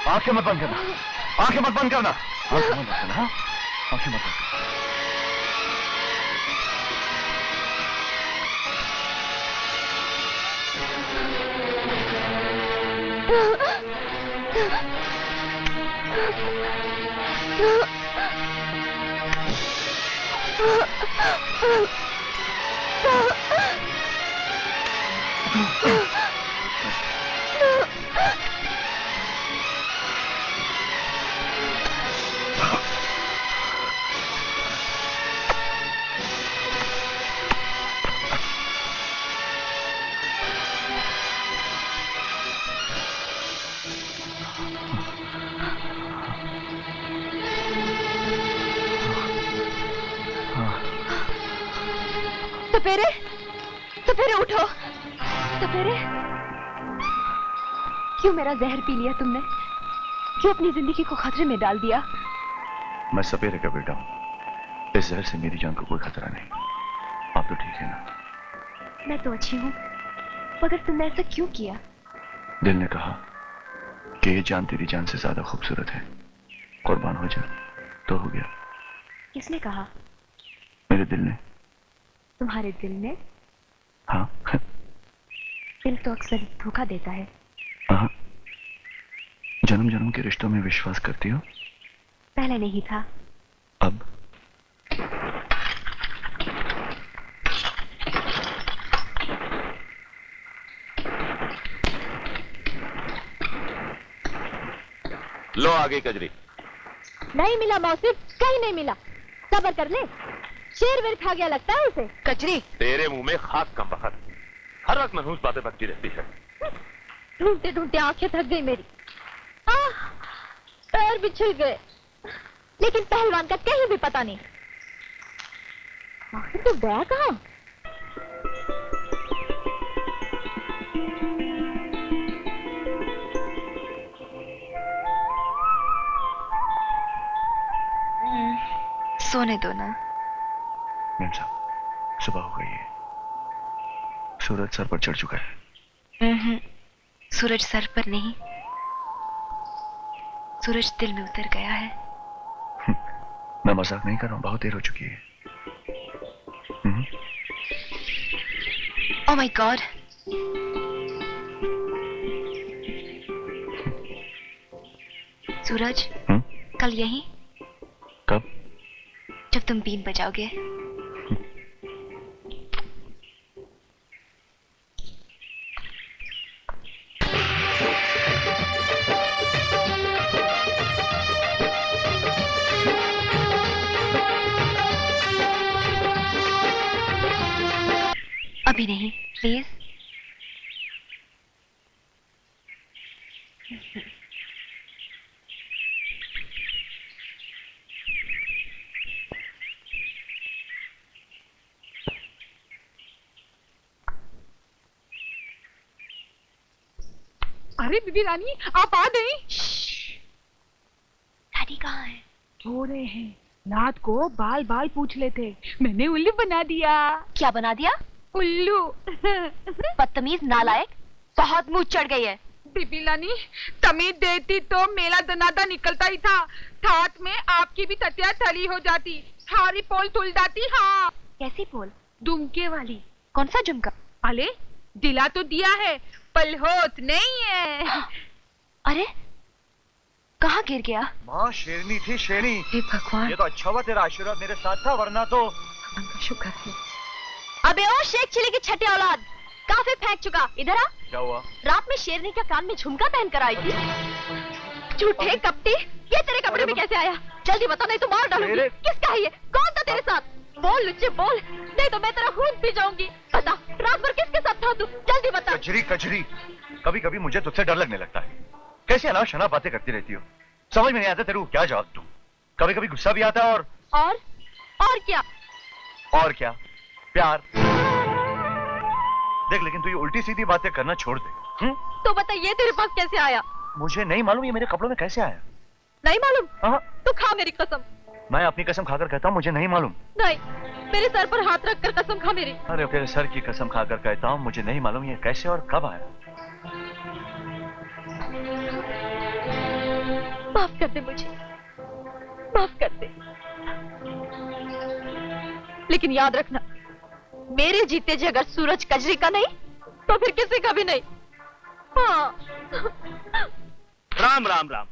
आंखें मत बंद करना, आंखें मत बंद करना, आंखें मत बंद करना, आंखें मत बंद करना। सपेरे, सपेरे उठो। सपेरे, क्यों मेरा जहर पी लिया तुमने? क्यों अपनी जिंदगी को खतरे में डाल दिया? मैं सपेरे का बेटा हूं। इस जहर से मेरी जान को कोई खतरा नहीं। आप तो ठीक है ना? मैं तो अच्छी हूँ, मगर तुमने ऐसा क्यों किया? दिल ने कहा कि ये जान तेरी जान से ज्यादा खूबसूरत है, कुर्बान हो जा, तो हो गया। किसने कहा? मेरे दिल ने। तुम्हारे दिल ने? हाँ। दिल तो अक्सर धोखा देता है। हाँ। जन्म जन्म के रिश्तों में विश्वास करती हो? पहले नहीं था। अब? लो आ गई कजरी। नहीं मिला मौसिफ, कहीं नहीं मिला। सब्र कर ले, शेर वेर खा गया लगता है उसे। कजरी, तेरे मुंह में खाक कम बखत, हर वक्त मनहूस बातें बकती रहती है। ढूंढते ढूंढते आंखें थक गई मेरी। पैर भी छिल गए, लेकिन पहलवान का कहीं भी पता नहीं। आखिर तो गया कहाँ? सोने दो ना। मैम साहब, सुबह हो गई है, सूरज सर पर चढ़ चुका है। सूरज सर पर नहीं, सूरज दिल में उतर गया है। मैं मजाक नहीं कर रहा हूँ, बहुत देर हो चुकी है। Oh my God. सूरज, कल यहीं? कब? जब तुम बीन बजाओगे। अभी नहीं, प्लीज। अरे बीबी रानी, आप आ गई? डैडी कहाँ है? सो रहे हैं। नाथ को बाल बाल पूछ लेते, मैंने उल्लू बना दिया। क्या बना दिया? उल्लू। बदतमीज, नालायक, बहुत मुंह चढ़ गई है। बीबी रानी, तमीज देती तो मेला दनादा निकलता ही था। हाथ में आपकी भी ततिया थली हो जाती, सारी पोल तुल जाती। हाँ। कैसी पोल? दुमके वाली। कौन सा झुमका? अले, दिला तो दिया है, पल होत नहीं है। अरे, कहाँ गिर गया? माँ शेरनी थी, शेरनी। हे भगवान, ये तो अच्छा हुआ तेरा आशीर्वाद मेरे साथ था, वरना तो। भगवान का शुक्र है। अबे ओ शेख चिली की छठी औलाद, काफी फेंक चुका, इधर आ। क्या हुआ? रात में शेरनी के कान में झुमका पहन कर आई थी। झूठे कपटी, ये तेरे कपड़े में कैसे आया? जल्दी बता, नहीं तो मार डालूंगी। किसका है ये? कौन था तेरे साथ? बोल लुच्चे बोल, नहीं तो मैं तेरा खून पी जाऊंगी। बता, रात भर किसके साथ था तू? जल्दी बता। कजरी कजरी, कभी कभी मुझे तुझसे डर लगने लगता है। कैसे अनाप शनाप बातें करती रहती हो, समझ में नहीं आता तेरे को क्या जवाब दूं। कभी कभी गुस्सा भी आता है और क्या? और क्या? प्यार। देख, लेकिन तू ये उल्टी सीधी बातें करना छोड़ दे। तो बता, ये तेरे पास कैसे आया? मुझे नहीं मालूम ये मेरे कपड़ों में कैसे आया। नहीं मालूम? हाँ। तो खा मेरी कसम। मैं अपनी कसम खाकर कहता हूँ मुझे नहीं मालूम। नहीं, मेरे सर पर हाथ रख कर कसम खा मेरी। अरे तेरे सर की कसम खाकर कहता हूँ मुझे नहीं मालूम ये कैसे और कब आया। माफ कर दे मुझे, माफ कर दे। लेकिन याद रखना, मेरे जीते जी अगर सूरज कजरी का नहीं तो फिर किसी का भी नहीं। हाँ। राम राम राम।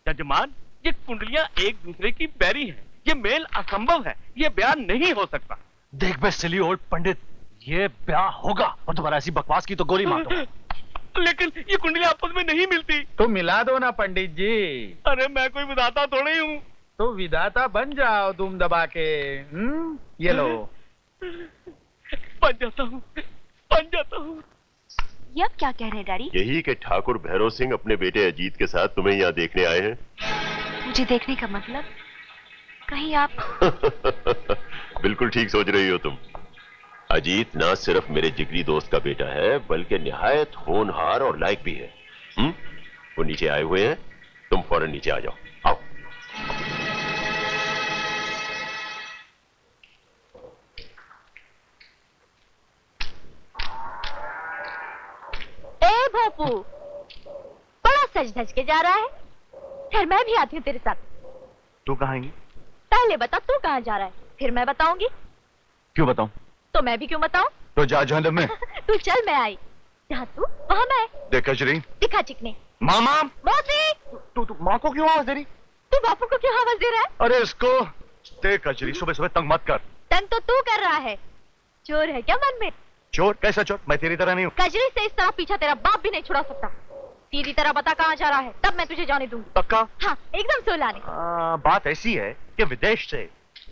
जजमान, ये कुंडलियां एक दूसरे की बैरी हैं। ये मेल असंभव है, ये ब्याह नहीं हो सकता। देख बे सिली ओल्ड पंडित, ये ब्याह होगा और तुम्हारा ऐसी बकवास की तो गोली मार दूंगा। लेकिन ये कुंडलियां आपस में नहीं मिलती। तो मिला दो ना पंडित जी। अरे मैं कोई विधाता थोड़ी हूँ। तो विधाता बन जाओ दुम दबा के। ये लो। बन जाता हूँ, बन जाता हूँ। ये अब क्या कह रहे हैं डैडी? यही कि ठाकुर भैरव सिंह अपने बेटे अजीत के साथ तुम्हें यहाँ देखने आए हैं। मुझे देखने का मतलब? कहीं आप बिल्कुल ठीक सोच रही हो तुम। अजीत ना सिर्फ मेरे जिगरी दोस्त का बेटा है, बल्कि निहायत होनहार और लायक भी है। वो नीचे आए हुए हैं, तुम फौरन नीचे आ जाओ। आओ। ए भोपू, बड़ा सज धज के जा रहा है। फिर मैं भी आती हूँ तेरे साथ। तू कहाँ आएंगी? पहले बता तू कहाँ जा रहा है, फिर मैं बताऊंगी। क्यों बताऊं? तो मैं भी क्यों बताऊं? तो जा जहन्नम में। तू चल, मैं आई। जहाँ तू वहाँ मैं। देख कजरी। दिखा चिकने। मामा। मौसी। तू माँ को क्यों आवाज दे रही? तू बापू को क्यों आवाज दे रहा है? अरे इसको देख कजरी, सुबह सुबह तंग मत कर। तंग तो तू कर रहा है। चोर है क्या मन में? चोर? कैसा चोर? मैं तेरी तरह नहीं हूँ। कजरी से इस तरह पीछा तेरा बाप भी नहीं छुड़ा सकता। सीधी तरह बता कहाँ जा रहा है, तब मैं तुझे जाने दूंगी। पक्का? हाँ, एकदम सोलाने। बात ऐसी है कि विदेश से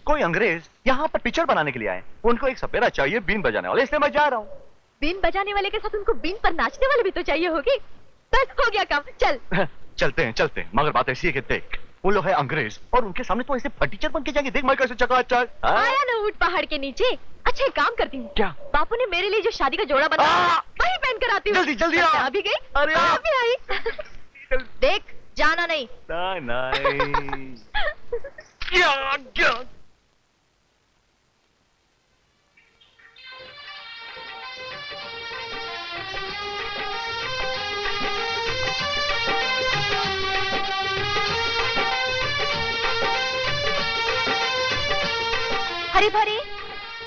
कोई अंग्रेज यहाँ पर पिक्चर बनाने के लिए आए। उनको एक सपेरा चाहिए बीन बजाने वाले, इसलिए मैं जा रहा हूँ। बीन बजाने वाले के साथ उनको बीन पर नाचने वाले भी तो चाहिए होगी। बस हो गया काम, चल। चलते हैं, मगर बात ऐसी है कि देख, वो लोग है अंग्रेज और उनके सामने तो ऐसे फटीचर बन के जाएंगे। देख मैं कैसे चकाचक। आया ना ऊंट पहाड़ के नीचे। अच्छा एक काम करती हूँ। क्या? बापू ने मेरे लिए जो शादी का जोड़ा बनाया वही पहन कर आती हूँ। जल्दी जल्दी आ। अभी गई? अरे अभी आई। देख जाना नहीं। नहीं। क्या? हरी भरी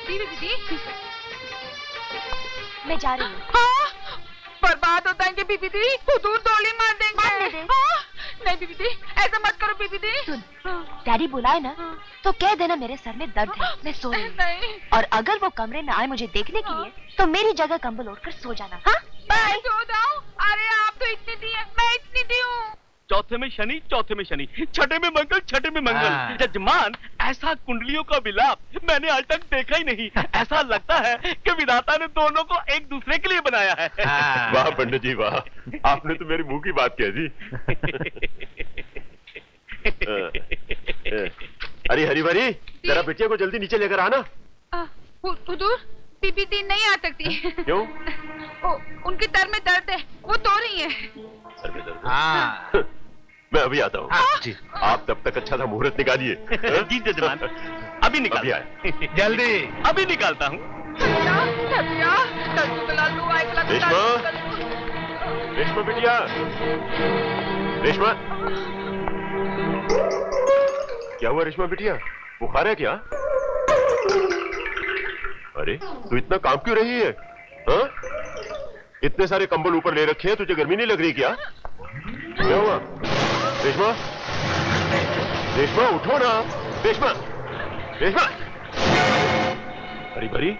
दीदी मैं जा रही हूँ। हाँ, बर्बाद हो जाएंगे बीबी दी, हुजूर गोली मार देंगे। हाँ, नहीं बीबी दी, ऐसा मत करो बीबी दी। सुन, डैडी बुलाए ना तो कह देना मेरे सर में दर्द है, मैं सो रही हूँ। और अगर वो कमरे में आए मुझे देखने के लिए तो मेरी जगह कंबल ओढ़कर सो जाना। हाँ बाय। सो जाओ। अरे आप तो इतनी दी है, मैं इतनी दी हूँ। चौथे में शनि, चौथे में शनि, छठे में मंगल, छठे में मंगल। जजमान, ऐसा कुंडलियों का मिलाप मैंने आज तक देखा ही नहीं। ऐसा लगता है कि विधाता ने दोनों को एक दूसरे के लिए बनाया है। वाह पंडित जी वाह, आपने तो मेरी मुंह की बात कह दी। अरे हरी भरी, जरा बिटिया को जल्दी नीचे लेकर आना। हुजूर, बीबी दी नहीं आ सकती। क्यों? उनके सर में दर्द है, वो तो रही है। सर में दर्द? मैं अभी आता हूँ। जी। आप तब तक अच्छा सा मुहूर्त निकालिए। जी जजमान, अभी निकाल आए। जल्दी। अभी निकालता हूँ। रेशमा, रेशमा बिटिया, रेशमा। क्या हुआ रेशमा बिटिया, बुखार है क्या? अरे तू इतना काम क्यों रही है? हाँ? इतने सारे कंबल ऊपर ले रखे हैं, तुझे गर्मी नहीं लग रही क्या? क्या हुआ? रेशमा, रेशमा उठो ना। रेशमा, रेशमा। हरी भरी,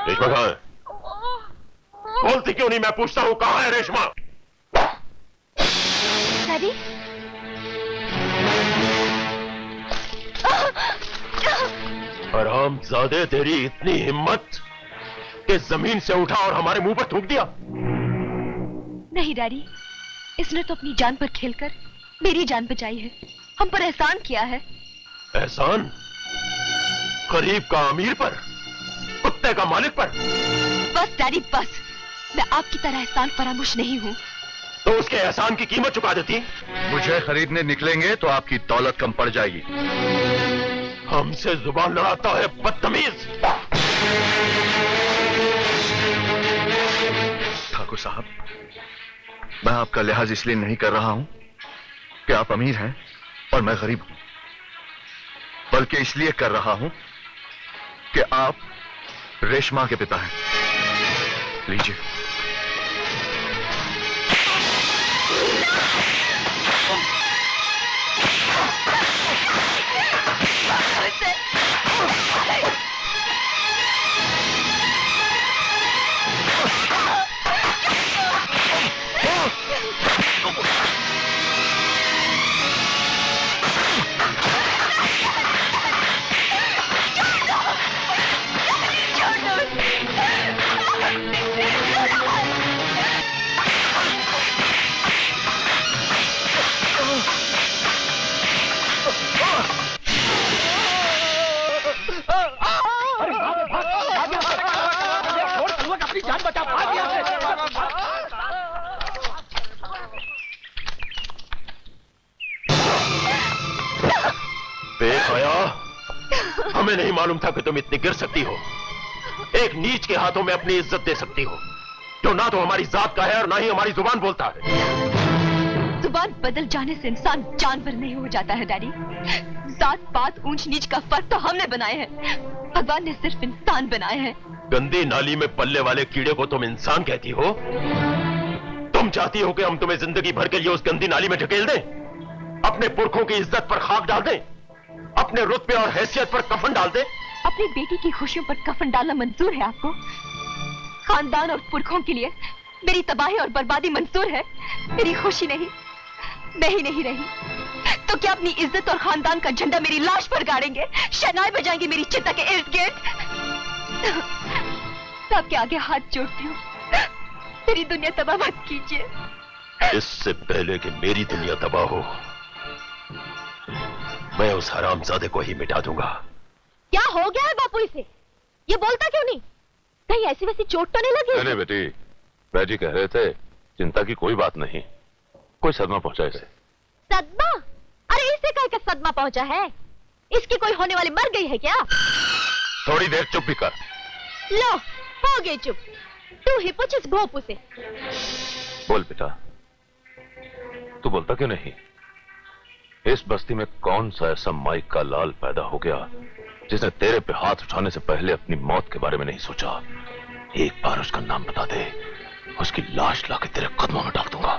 रेशमा कहाँ है? बोलती क्यों नहीं? मैं पूछता हूँ कहाँ है रेशमा? डैडी? हरामजादे, तेरी इतनी हिम्मत कि जमीन से उठा और हमारे मुंह पर थूक दिया। नहीं डैडी, इसने तो अपनी जान पर खेलकर मेरी जान बचाई है, हम पर एहसान किया है। एहसान? गरीब का अमीर पर, कुत्ते का मालिक पर? बस डैडी बस, मैं आपकी तरह एहसान फरामोश नहीं हूँ। तो उसके एहसान की कीमत चुका देती। मुझे खरीदने निकलेंगे तो आपकी दौलत कम पड़ जाएगी। हमसे जुबान लड़ाता है बदतमीज। ठाकुर साहब, मैं आपका लिहाज इसलिए नहीं कर रहा हूं कि आप अमीर हैं और मैं गरीब हूं, बल्कि इसलिए कर रहा हूं कि आप रेशमा के पिता हैं। लीजिए। छाया, हमें नहीं मालूम था कि तुम इतनी गिर सकती हो। एक नीच के हाथों में अपनी इज्जत दे सकती हो, जो ना तो हमारी जात का है और ना ही हमारी जुबान बोलता है। जुबान बदल जाने से इंसान जानवर नहीं हो जाता है डैडी। जात पात ऊंच नीच का फर्क तो हमने बनाए हैं, भगवान ने सिर्फ इंसान बनाए हैं। गंदी नाली में पलने वाले कीड़े को तुम इंसान कहती हो? तुम चाहती हो कि हम तुम्हें जिंदगी भर के लिए उस गंदी नाली में ढकेल दें, अपने पुरखों की इज्जत पर खाक डाल दें, अपने रुतबे और हैसियत पर कफन डाल दें? अपनी बेटी की खुशियों पर कफन डालना मंजूर है आपको? खानदान और पुरखों के लिए मेरी तबाही और बर्बादी मंजूर है, मेरी खुशी नहीं? मैं ही नहीं रही तो क्या अपनी इज्जत और खानदान का झंडा मेरी लाश पर गाड़ेंगे, शहनाई बजाएंगे मेरी चिता के इर्द गिर्द? आपके आगे हाथ जोड़ती हूँ, मेरी दुनिया तबाह मत कीजिए। इससे पहले कि मेरी दुनिया तबाह हो, मैं उस हरामजादे को ही मिटा दूंगा। क्या हो गया है बापू इसे? ये बोलता क्यों नहीं? कहीं ऐसी वैसी चोट तो नहीं लगी? नहीं बेटी, बैजी कह रहे थे चिंता की कोई बात नहीं, कोई सदमा पहुंचा इसे। सदमा? अरे इसे कहीं का सदमा पहुंचा है? इसकी कोई होने वाली मर गई है क्या? थोड़ी देर चुप भी कर। लो हो गई चुप, तू ही पूछ इस भोपू से। बोल बेटा, तू बोलता क्यों नहीं? इस बस्ती में कौन सा ऐसा माइक का लाल पैदा हो गया जिसने तेरे पे हाथ उठाने से पहले अपनी मौत के बारे में नहीं सोचा? एक बार उसका नाम बता दे, उसकी लाश लाके तेरे कदमों में डाल दूंगा।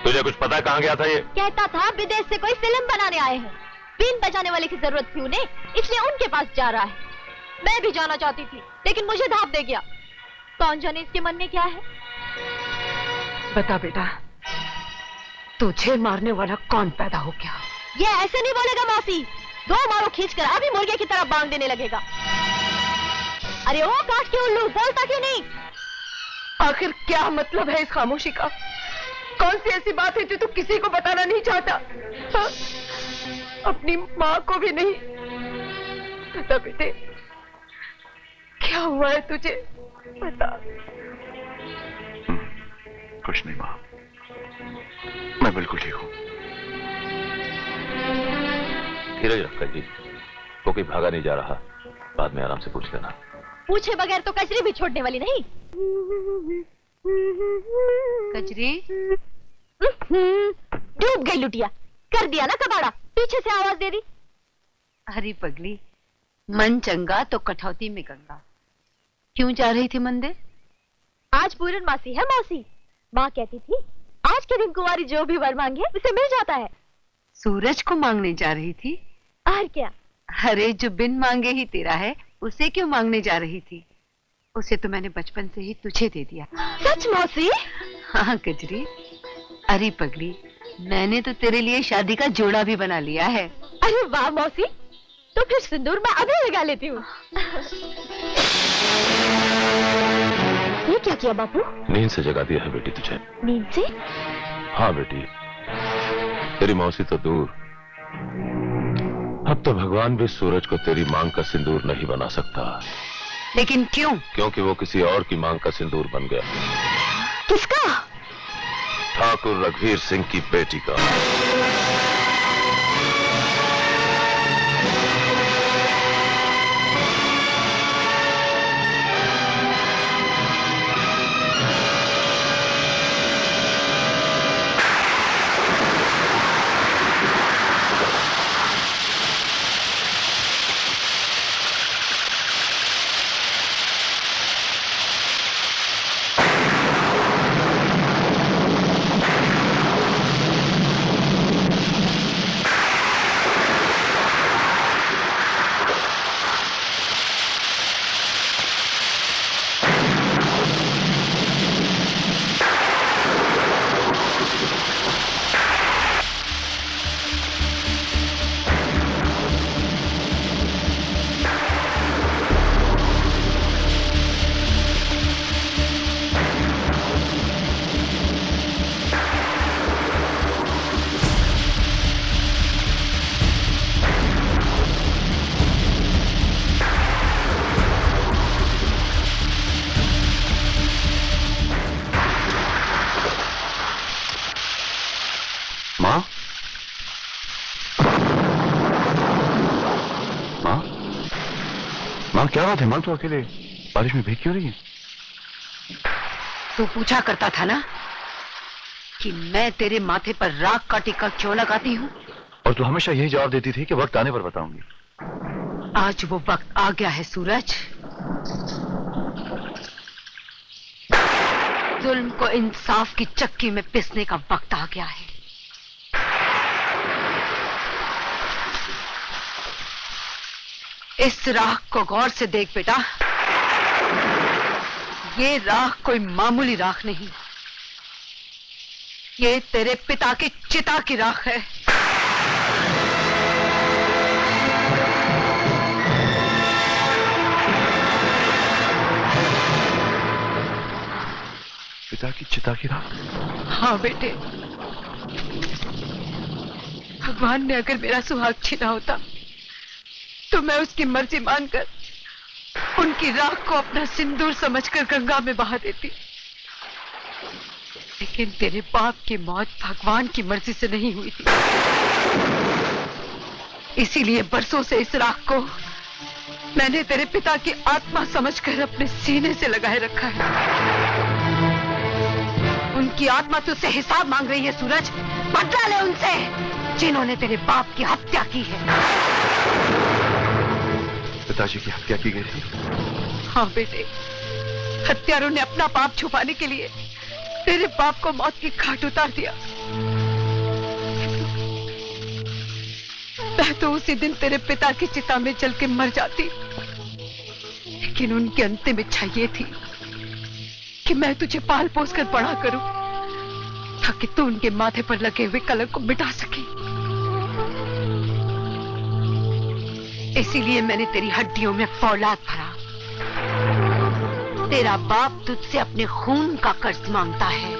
तुझे कुछ पता है कहां गया था ये? कहता था विदेश से कोई फिल्म बनाने आए हैं, बीन बजाने वाले की जरूरत थी उन्हें, इसलिए उनके पास जा रहा है। मैं भी जाना चाहती थी लेकिन मुझे धाप दे गया। कौन जाने इसके मन में क्या है? बता बेटा, तुझे मारने वाला कौन पैदा हो गया? ये ऐसे नहीं बोलेगा मौसी, दो मारो खींचकर अभी मुर्गे की तरह बांध देने लगेगा। अरे ओ काट के उल्लू, बोलता क्यों नहीं? आखिर क्या मतलब है इस खामोशी का? कौन सी ऐसी बात है जो तू किसी को बताना नहीं चाहता? हाँ? अपनी माँ को भी नहीं? बता बेटे, क्या हुआ है तुझे? बता। कुछ नहीं माँ, मैं बिल्कुल ठीक हूँ। धीरज रखकर जी, वो कोई भागा नहीं जा रहा, बाद में आराम से पूछ लेना। पूछे बगैर तो कचरी भी छोड़ने वाली नहीं। कचरी डूब गई लुटिया, कर दिया ना कबाड़ा, पीछे से आवाज दे दी। अरे पगली, मन चंगा तो कठौती में गंगा। क्यों जा रही थी मंदिर? आज पूरन मासी है मौसी, माँ कहती थी आज के दिन कुंवारी जो भी वर मांगे उसे मिल जाता है। सूरज को मांगने जा रही थी? और क्या? अरे जो बिन मांगे ही तेरा है, उसे क्यों मांगने जा रही थी? उसे तो मैंने बचपन से ही तुझे दे दिया। सच मौसी? हाँ कजरी। अरे पगली, मैंने तो तेरे लिए शादी का जोड़ा भी बना लिया है। अरे वाह मौसी, तो फिर सिंदूर मैं अभी लगा लेती हूँ। ये क्या किया बापू? नींद से जगा दिया है बेटी तुझे। नींद से? हाँ बेटी, तेरी मौसी तो दूर, अब तो भगवान भी सूरज को तेरी मांग का सिंदूर नहीं बना सकता। लेकिन क्यों? क्योंकि वो किसी और की मांग का सिंदूर बन गया। किसका? ठाकुर रघुवीर सिंह की बेटी का। माँ? माँ क्या बात है माँ, तो अकेले बारिश में भीग क्यों रही है? तू पूछा करता था ना कि मैं तेरे माथे पर राख का टीका क्यों लगाती हूँ, और तू हमेशा यही जवाब देती थी कि वक्त आने पर बताऊंगी। आज वो वक्त आ गया है सूरज। जुल्म को इंसाफ की चक्की में पिसने का वक्त आ गया है। इस राख को गौर से देख बेटा, ये राख कोई मामूली राख नहीं, ये तेरे पिता की चिता की राख है। पिता की चिता की राख? हाँ बेटे, भगवान ने अगर मेरा सुहाग छीना होता तो मैं उसकी मर्जी मानकर उनकी राख को अपना सिंदूर समझकर गंगा में बहा देती। लेकिन तेरे बाप की मौत भगवान की मर्जी से नहीं हुई थी, इसीलिए बरसों से इस राख को मैंने तेरे पिता की आत्मा समझकर अपने सीने से लगाए रखा है। उनकी आत्मा तुझसे हिसाब मांग रही है सूरज, बदला ले उनसे जिन्होंने तेरे बाप की हत्या की है। पिताजी की हत्या की गई थी? हाँ बेटे, हत्यारों ने अपना पाप छुपाने के लिए तेरे बाप को मौत की घाट उतार दिया। मैं तो उसी दिन तेरे पिता की चिता में जल के मर जाती, लेकिन उनकी अंतिम इच्छा ये थी कि मैं तुझे पाल पोस कर बड़ा करूं ताकि तू उनके माथे पर लगे हुए कलंक को मिटा सके। इसीलिए मैंने तेरी हड्डियों में फौलाद भरा। तेरा बाप तुझसे अपने खून का कर्ज मांगता है,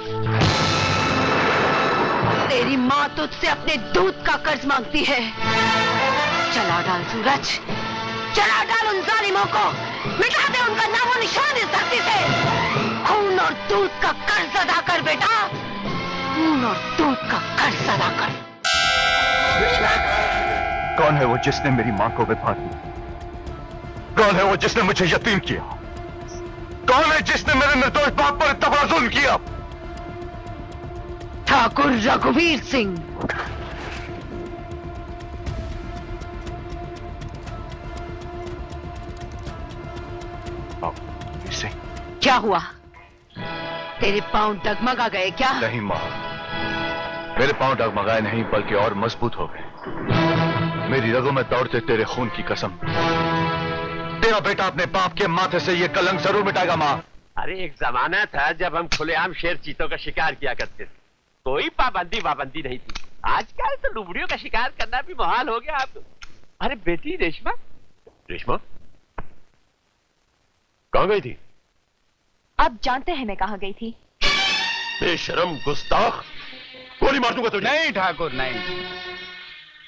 तेरी माँ तुझसे अपने दूध का कर्ज मांगती है। चला डाल सूरज, चला डाल उन जालिमों को, मिटा दे उनका नामो निशान इस धरती से। खून और दूध का कर्ज अदा कर बेटा, खून और दूध का कर्ज अदा कर। कौन है वो जिसने मेरी मां को विधवा दी? कौन है वो जिसने मुझे यतीम किया? कौन है जिसने मेरे निर्दोष बाप पर इतना बड़ा जुल्म किया? ठाकुर रघुवीर सिंह। क्या हुआ? तेरे पांव डगमगा गए क्या? नहीं मां, मेरे पांव डगमगाए नहीं बल्कि और मजबूत हो गए। मेरी रगों में दौड़ते तेरे खून की कसम, तेरा बेटा अपने बाप के माथे से ये कलंक जरूर मिटाएगा मां। अरे एक जमाना था जब हम खुलेआम शेर चीतों का शिकार किया करते थे, कोई पाबंदी नहीं थी। आजकल तो लुबड़ियों का शिकार करना भी मुहाल हो गया। आप अरे बेटी रेशमा, रेशमा कहाँ गई थी? आप जानते हैं मैं कहाँ गई थी? बेशरम गुस्ताख, गोली मार दूंगा तुझे। नहीं ठाकुर नहीं,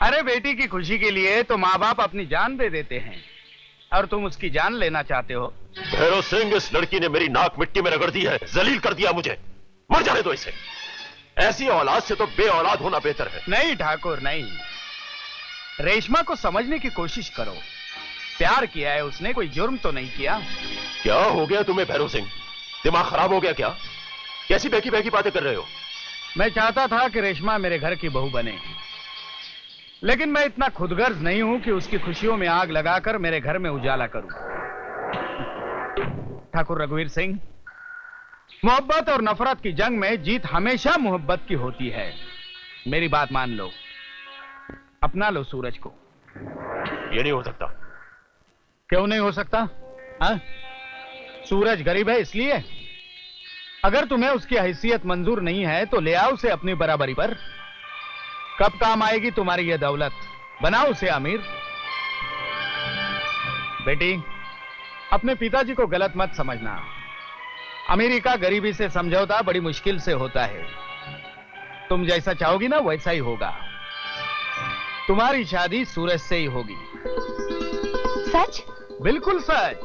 अरे बेटी की खुशी के लिए तो माँ बाप अपनी जान दे देते हैं, और तुम उसकी जान लेना चाहते हो। भैरव सिंह, इस लड़की ने मेरी नाक मिट्टी में रगड़ दी है, जलील कर दिया मुझे। मर जाने दो इसे। ऐसी औलाद से तो बे औलाद होना बेहतर है। नहीं ठाकुर नहीं, रेशमा को समझने की कोशिश करो। प्यार किया है उसने, कोई जुर्म तो नहीं किया। क्या हो गया तुम्हें भैरव सिंह? दिमाग खराब हो गया क्या? कैसी बहकी बहकी बातें कर रहे हो? मैं चाहता था कि रेशमा मेरे घर की बहू बने, लेकिन मैं इतना खुदगर्ज नहीं हूं कि उसकी खुशियों में आग लगाकर मेरे घर में उजाला करूं। ठाकुर रघुवीर सिंह, मोहब्बत और नफरत की जंग में जीत हमेशा मोहब्बत की होती है। मेरी बात मान लो, अपना लो सूरज को। ये नहीं हो सकता। क्यों नहीं हो सकता? हाँ? सूरज गरीब है इसलिए? अगर तुम्हें उसकी हैसियत मंजूर नहीं है तो ले आओ उसे अपनी बराबरी पर। कब काम आएगी तुम्हारी यह दौलत? बनाओ उसे अमीर। बेटी, अपने पिताजी को गलत मत समझना। अमीरी का गरीबी से समझौता बड़ी मुश्किल से होता है। तुम जैसा चाहोगी ना वैसा ही होगा। तुम्हारी शादी सूरज से ही होगी। सच? बिल्कुल सच।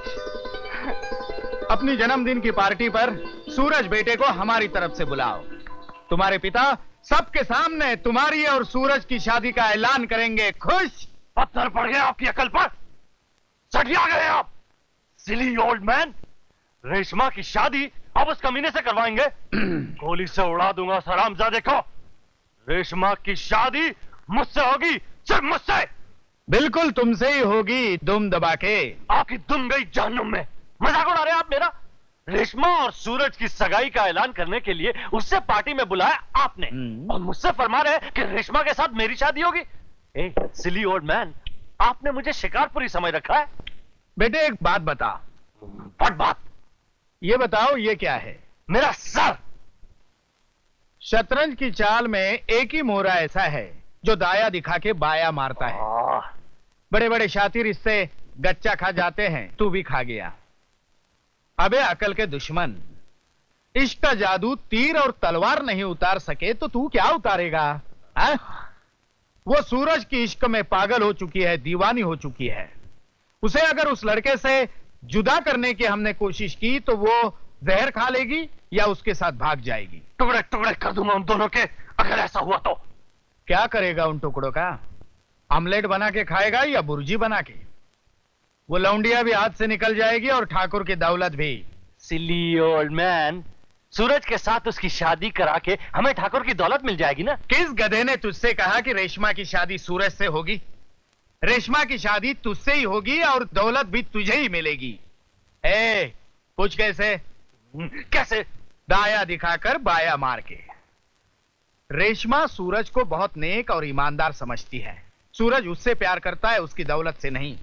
अपनी जन्मदिन की पार्टी पर सूरज बेटे को हमारी तरफ से बुलाओ। तुम्हारे पिता सबके सामने तुम्हारी और सूरज की शादी का ऐलान करेंगे। खुश? पत्थर पड़ गए आपकी अकल पर? सठिया गए आप? सिली ओल्ड मैन, रेशमा की शादी अब उस कमीने से करवाएंगे? गोली से उड़ा दूंगा उस हरामजादे को। रेशमा की शादी मुझसे होगी, सिर्फ मुझसे। बिल्कुल तुमसे ही होगी, दुम दबा के। आपकी दुम गई जहन्नुम में। मजाक उड़ा रहे हैं आप मेरा? रेशमा और सूरज की सगाई का ऐलान करने के लिए उससे पार्टी में बुलाया आपने, और मुझसे फरमा रहे हैं कि रेशमा के साथ मेरी शादी होगी। ए सिली ओल्ड मैन, आपने मुझे शिकारपुरी समझ रखा है। बेटे एक बात बता। व्हाट बात? ये बताओ ये क्या है? मेरा सर। शतरंज की चाल में एक ही मोहरा ऐसा है जो दाया दिखा के बाया मारता है। बड़े बड़े शातिर इससे गच्चा खा जाते हैं, तू भी खा गया। अबे अकल के दुश्मन, इश्क का जादू तीर और तलवार नहीं उतार सके तो तू क्या उतारेगा? हा? वो सूरज की इश्क में पागल हो चुकी है, दीवानी हो चुकी है। उसे अगर उस लड़के से जुदा करने की हमने कोशिश की तो वो जहर खा लेगी या उसके साथ भाग जाएगी। टुकड़े टुकड़े कर दूंगा उन दोनों के अगर ऐसा हुआ तो। क्या करेगा उन टुकड़ों का? आमलेट बना के खाएगा या बुर्जी बना के? वो लौंडिया भी हाथ से निकल जाएगी और ठाकुर की दौलत भी। सिली ओल्ड मैन, सूरज के साथ उसकी शादी करा के हमें ठाकुर की दौलत मिल जाएगी ना? किस गधे ने तुझसे कहा कि रेशमा की शादी सूरज से होगी? रेशमा की शादी तुझसे ही होगी और दौलत भी तुझे ही मिलेगी। पूछ कैसे? कैसे? दाया दिखाकर बाया मार के। रेशमा सूरज को बहुत नेक और ईमानदार समझती है। सूरज उससे प्यार करता है, उसकी दौलत से नहीं।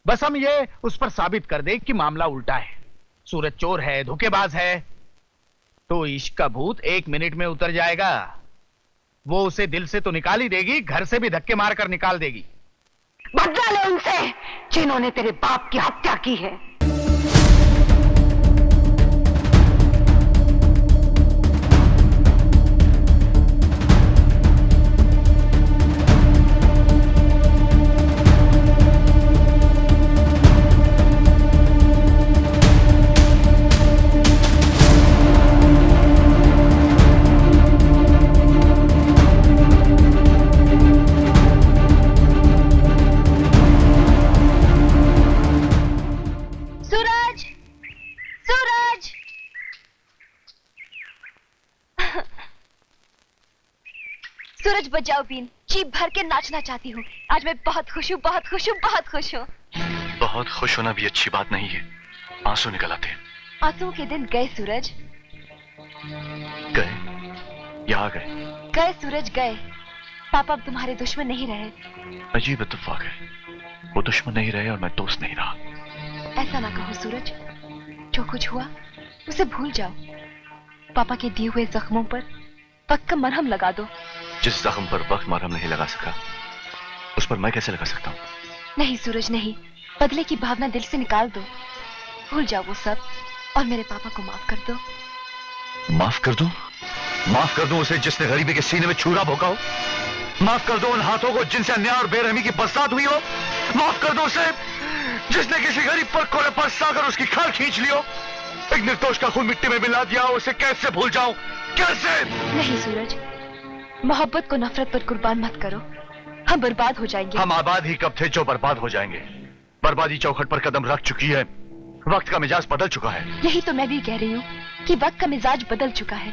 बस हम ये उस पर साबित कर दे कि मामला उल्टा है। सूरज चोर है, धोखेबाज है, तो इश्क का भूत 1 मिनट में उतर जाएगा। वो उसे दिल से तो निकाल ही देगी, घर से भी धक्के मारकर निकाल देगी। बदला ले उनसे जिन्होंने तेरे बाप की हत्या की है। सूरज बजाओ बीन, जी भर के नाचना चाहती हूँ। आज मैं बहुत खुश हूँ, बहुत खुश हूँ, बहुत खुश हूँ। बहुत खुश होना भी अच्छी बात नहीं है, आंसू निकल आते हैं। आंसू के दिन गए सूरज, गए या आ गए? गए सूरज गए। पापा अब तुम्हारे दुश्मन नहीं रहे। अजीब इत्तेफाक है, वो दुश्मन नहीं रहे और मैं दोस्त नहीं रहा। ऐसा ना कहो सूरज, जो कुछ हुआ उसे भूल जाओ। पापा के दिए हुए जख्मों पर वक्त का मरहम लगा दो। जिस जख्म पर वक्त मरहम नहीं लगा सका, उस पर मैं कैसे लगा सकता हूँ? नहीं सूरज नहीं, बदले की भावना दिल से निकाल दो। भूल जाओ वो सब और मेरे पापा को माफ कर दो। माफ कर दूं? माफ कर दूं उसे जिसने गरीबी के सीने में छुरा भोंका हो? माफ कर दो उन हाथों को जिनसे अन्याय और बेरहमी की बरसात हुई हो? माफ कर दो उसे जिसने किसी गरीब पर कोड़े पर साकर उसकी खाल खींच लियो? एक निर्दोष का खून मिट्टी में मिला दिया, उसे कैसे भूल जाऊं? कैसे? नहीं सूरज, मोहब्बत को नफरत पर कुर्बान मत करो, हम बर्बाद हो जाएंगे। हम आबाद ही कब थे जो बर्बाद हो जाएंगे? बर्बादी चौखट पर कदम रख चुकी है, वक्त का मिजाज बदल चुका है। यही तो मैं भी कह रही हूँ कि वक्त का मिजाज बदल चुका है।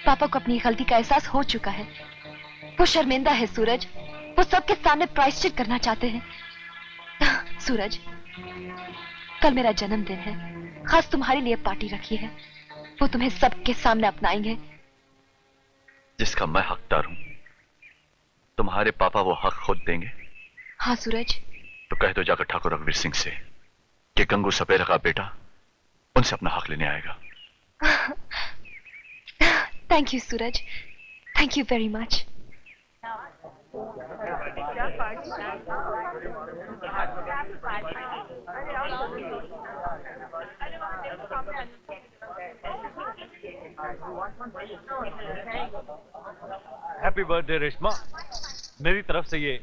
पापा को अपनी गलती का एहसास हो चुका है। वो शर्मिंदा है सूरज, वो सबके सामने प्रायश्चित करना चाहते हैं। सूरज, कल मेरा जन्मदिन है, खास तुम्हारे लिए पार्टी रखी है। वो तुम्हें सबके सामने अपनाएंगे। जिसका मैं हकदार हूं, तुम्हारे पापा वो हक खुद देंगे? हाँ सूरज। तो कह दो जाकर ठाकुर रघुवीर सिंह से कि गंगू सपेरा का बेटा उनसे अपना हक लेने आएगा। Thank you Suraj, thank you very much. Happy birthday Reshma, मेरी तरफ से ये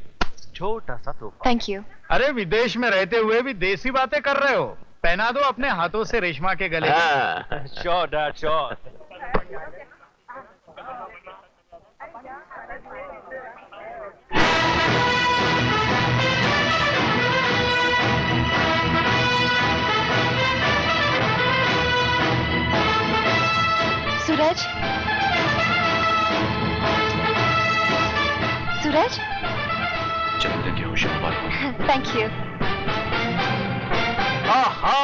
छोटा सा तोहफा। Thank you. अरे विदेश में रहते हुए भी देसी बातें कर रहे हो, पहना दो अपने हाथों से रेशमा के गले। Sure dad, sure. सूरज। जन्मदिन की खुशियां मुबारक। Thank you. आहा,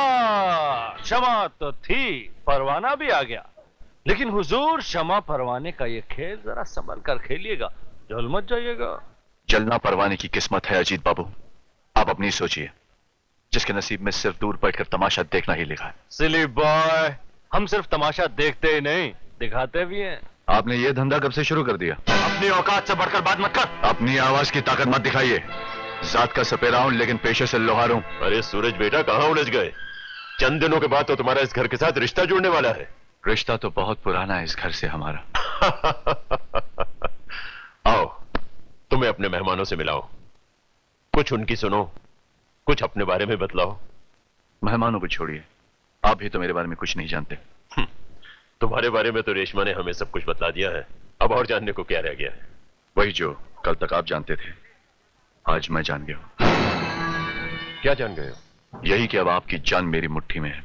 क्षमा तो थी, परवाना भी आ गया। लेकिन हुजूर, क्षमा परवाने का ये खेल जरा संभल कर खेलिएगा, जल मत जाइएगा। जलना परवाने की किस्मत है अजीत बाबू, आप अपनी सोचिए। जिसके नसीब में सिर्फ दूर बैठकर तमाशा देखना ही लिखा है। सिली बॉय, हम सिर्फ तमाशा देखते ही नहीं, दिखाते भी हैं। आपने ये धंधा कब से शुरू कर दिया? अपनी औकात से बढ़कर बात मत कर। अपनी आवाज की ताकत मत दिखाइए। जात का सपेरा हूं लेकिन पेशे से लोहार हूं। अरे सूरज बेटा, कहाँ उलझ गए? चंद दिनों के बाद तो तुम्हारा इस घर के साथ रिश्ता जुड़ने वाला है। रिश्ता तो बहुत पुराना है इस घर से हमारा। आओ, तुम्हें अपने मेहमानों से मिलाओ, कुछ उनकी सुनो, कुछ अपने बारे में बतलाओ। मेहमानों को छोड़िए, आप भी तो मेरे बारे में कुछ नहीं जानते। तुम्हारे बारे में तो रेशमा ने हमें सब कुछ बतला दिया है, अब और जानने को क्या रह गया है? वही जो कल तक आप जानते थे, आज मैं जान गया हूं। क्या जान गए हो? यही कि अब आपकी जान मेरी मुट्ठी में है।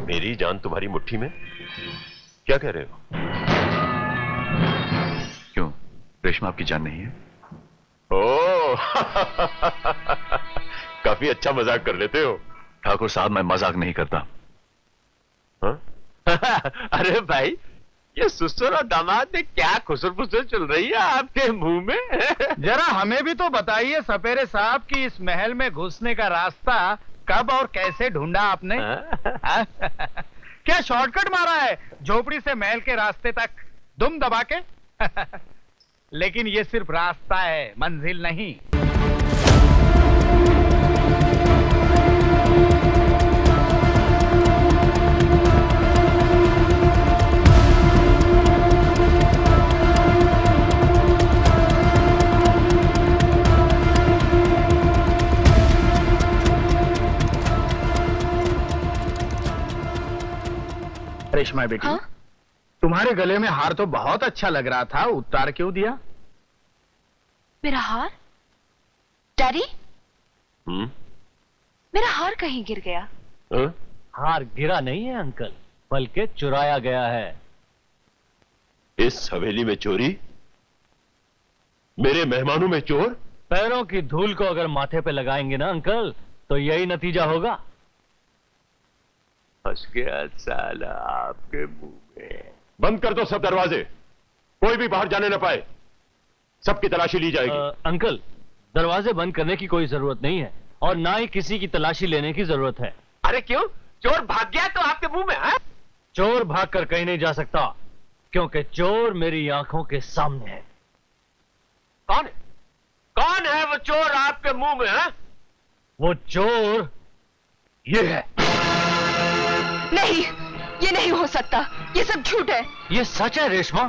मेरी जान तुम्हारी मुट्ठी में? क्या कह रहे हो? क्यों, रेशमा आपकी जान नहीं है? ओह, काफी अच्छा मजाक कर लेते हो। ठाकुर साहब, मैं मजाक नहीं करता। अरे भाई, ये ससुर और दामाद में क्या खुसर फुसर चल रही है आपके मुंह में? जरा हमें भी तो बताइए सपेरे साहब कि इस महल में घुसने का रास्ता कब और कैसे ढूंढा आपने? क्या शॉर्टकट मारा है झोपड़ी से महल के रास्ते तक दुम दबा के? लेकिन ये सिर्फ रास्ता है, मंजिल नहीं। रेशमा बेटी, हाँ? तुम्हारे गले में हार तो बहुत अच्छा लग रहा था, उतार क्यों दिया? मेरा हार? डैडी, मेरा हार कहीं गिर गया। हार गिरा नहीं है अंकल, बल्कि चुराया गया है। इस हवेली में चोरी? मेरे मेहमानों में चोर? पैरों की धूल को अगर माथे पे लगाएंगे ना अंकल, तो यही नतीजा होगा। फंस गया साला आपके मुंह में। बंद कर दो सब दरवाजे, कोई भी बाहर जाने न पाए। सबकी तलाशी ली जाएगी। अंकल, दरवाजे बंद करने की कोई जरूरत नहीं है और ना ही किसी की तलाशी लेने की जरूरत है। अरे क्यों? चोर भाग गया तो आपके मुंह में है? चोर भाग कर कहीं नहीं जा सकता, क्योंकि चोर मेरी आंखों के सामने है। कौन है? कौन है वो चोर आपके मुंह में है? वो चोर ये है। नहीं, ये नहीं हो सकता, ये सब झूठ है। ये सच है रेशमा।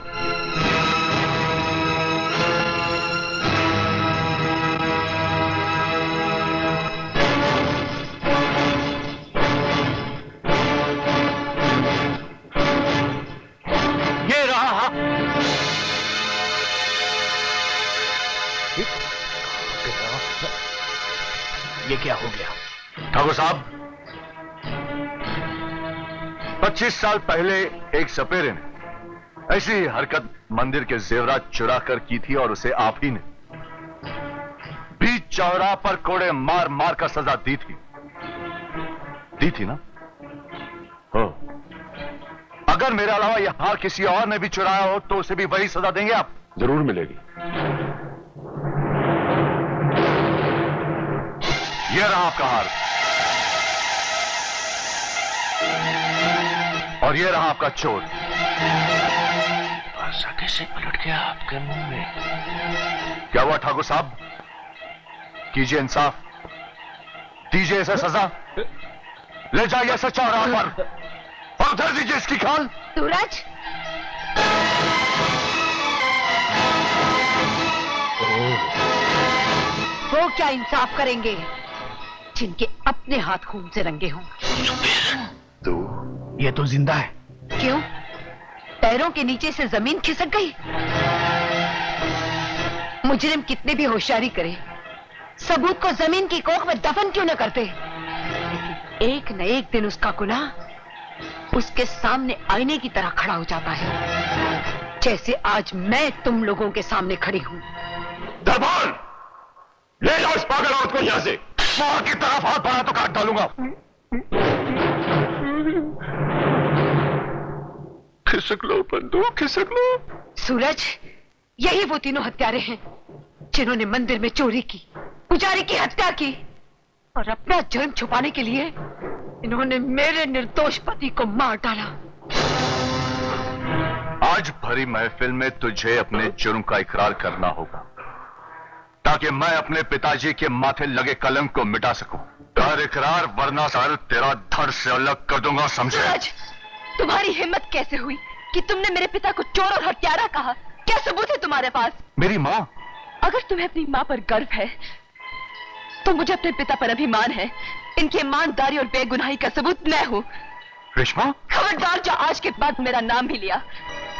ये रहा। ये क्या हो गया? ठाकुर साहब, 25 साल पहले एक सपेरे ने ऐसी ही हरकत मंदिर के जेवरात चुरा कर की थी और उसे आप ही ने बीच चौराहे पर कोड़े मार मार कर सजा दी थी ना? हाँ। अगर मेरे अलावा यह हार किसी और ने भी चुराया हो तो उसे भी वही सजा देंगे आप? जरूर मिलेगी। यह रहा आपका हार और यह रहा आपका चोर। ऐसा कैसे पलट गया आपके मुंह में? क्या हुआ ठाकुर साहब? कीजिए इंसाफ, दीजिए इसे सजा, ले जाइए इसे चौराहे पर और धर दीजिए इसकी खाल। सूरज, वो क्या इंसाफ करेंगे जिनके अपने हाथ खून से रंगे हों? तो ये तो जिंदा है। क्यों? पैरों के नीचे से जमीन खिसक गई? मुजरिम कितने भी होशियारी करे, सबूत को जमीन की कोख में दफन क्यों न करते? लेकिन एक न एक दिन उसका गुनाह उसके सामने आईने की तरह खड़ा हो जाता है, जैसे आज मैं तुम लोगों के सामने खड़ी हूं। दरबार, ले जाओ इस पागल औरत को यहां से। मां की तरफ हाथ बढ़ा तो काट डालूंगा। खिसक लो बंदूक, खिसक लो। सूरज, यही वो तीनों हत्यारे हैं जिन्होंने मंदिर में चोरी की, पुजारी की हत्या की, और अपना जुर्म छुपाने के लिए इन्होंने मेरे निर्दोष पति को मार डाला। आज भरी महफिल में तुझे अपने जुर्म का इकरार करना होगा, ताकि मैं अपने पिताजी के माथे लगे कलंक को मिटा सकूं। कर इकरार, वरना सर तेरा धड़ से अलग कर दूंगा, समझे? सूरज, तुम्हारी हिम्मत कैसे हुई कि तुमने मेरे पिता को चोर और हत्यारा कहा? क्या सबूत है तुम्हारे पास? मेरी माँ। अगर तुम्हें अपनी माँ पर गर्व है तो मुझे अपने पिता पर अभिमान है। इनकी ईमानदारी और बेगुनाही का सबूत मैं हूँ। रेशमा, खबरदार जो आज के बाद मेरा नाम भी लिया।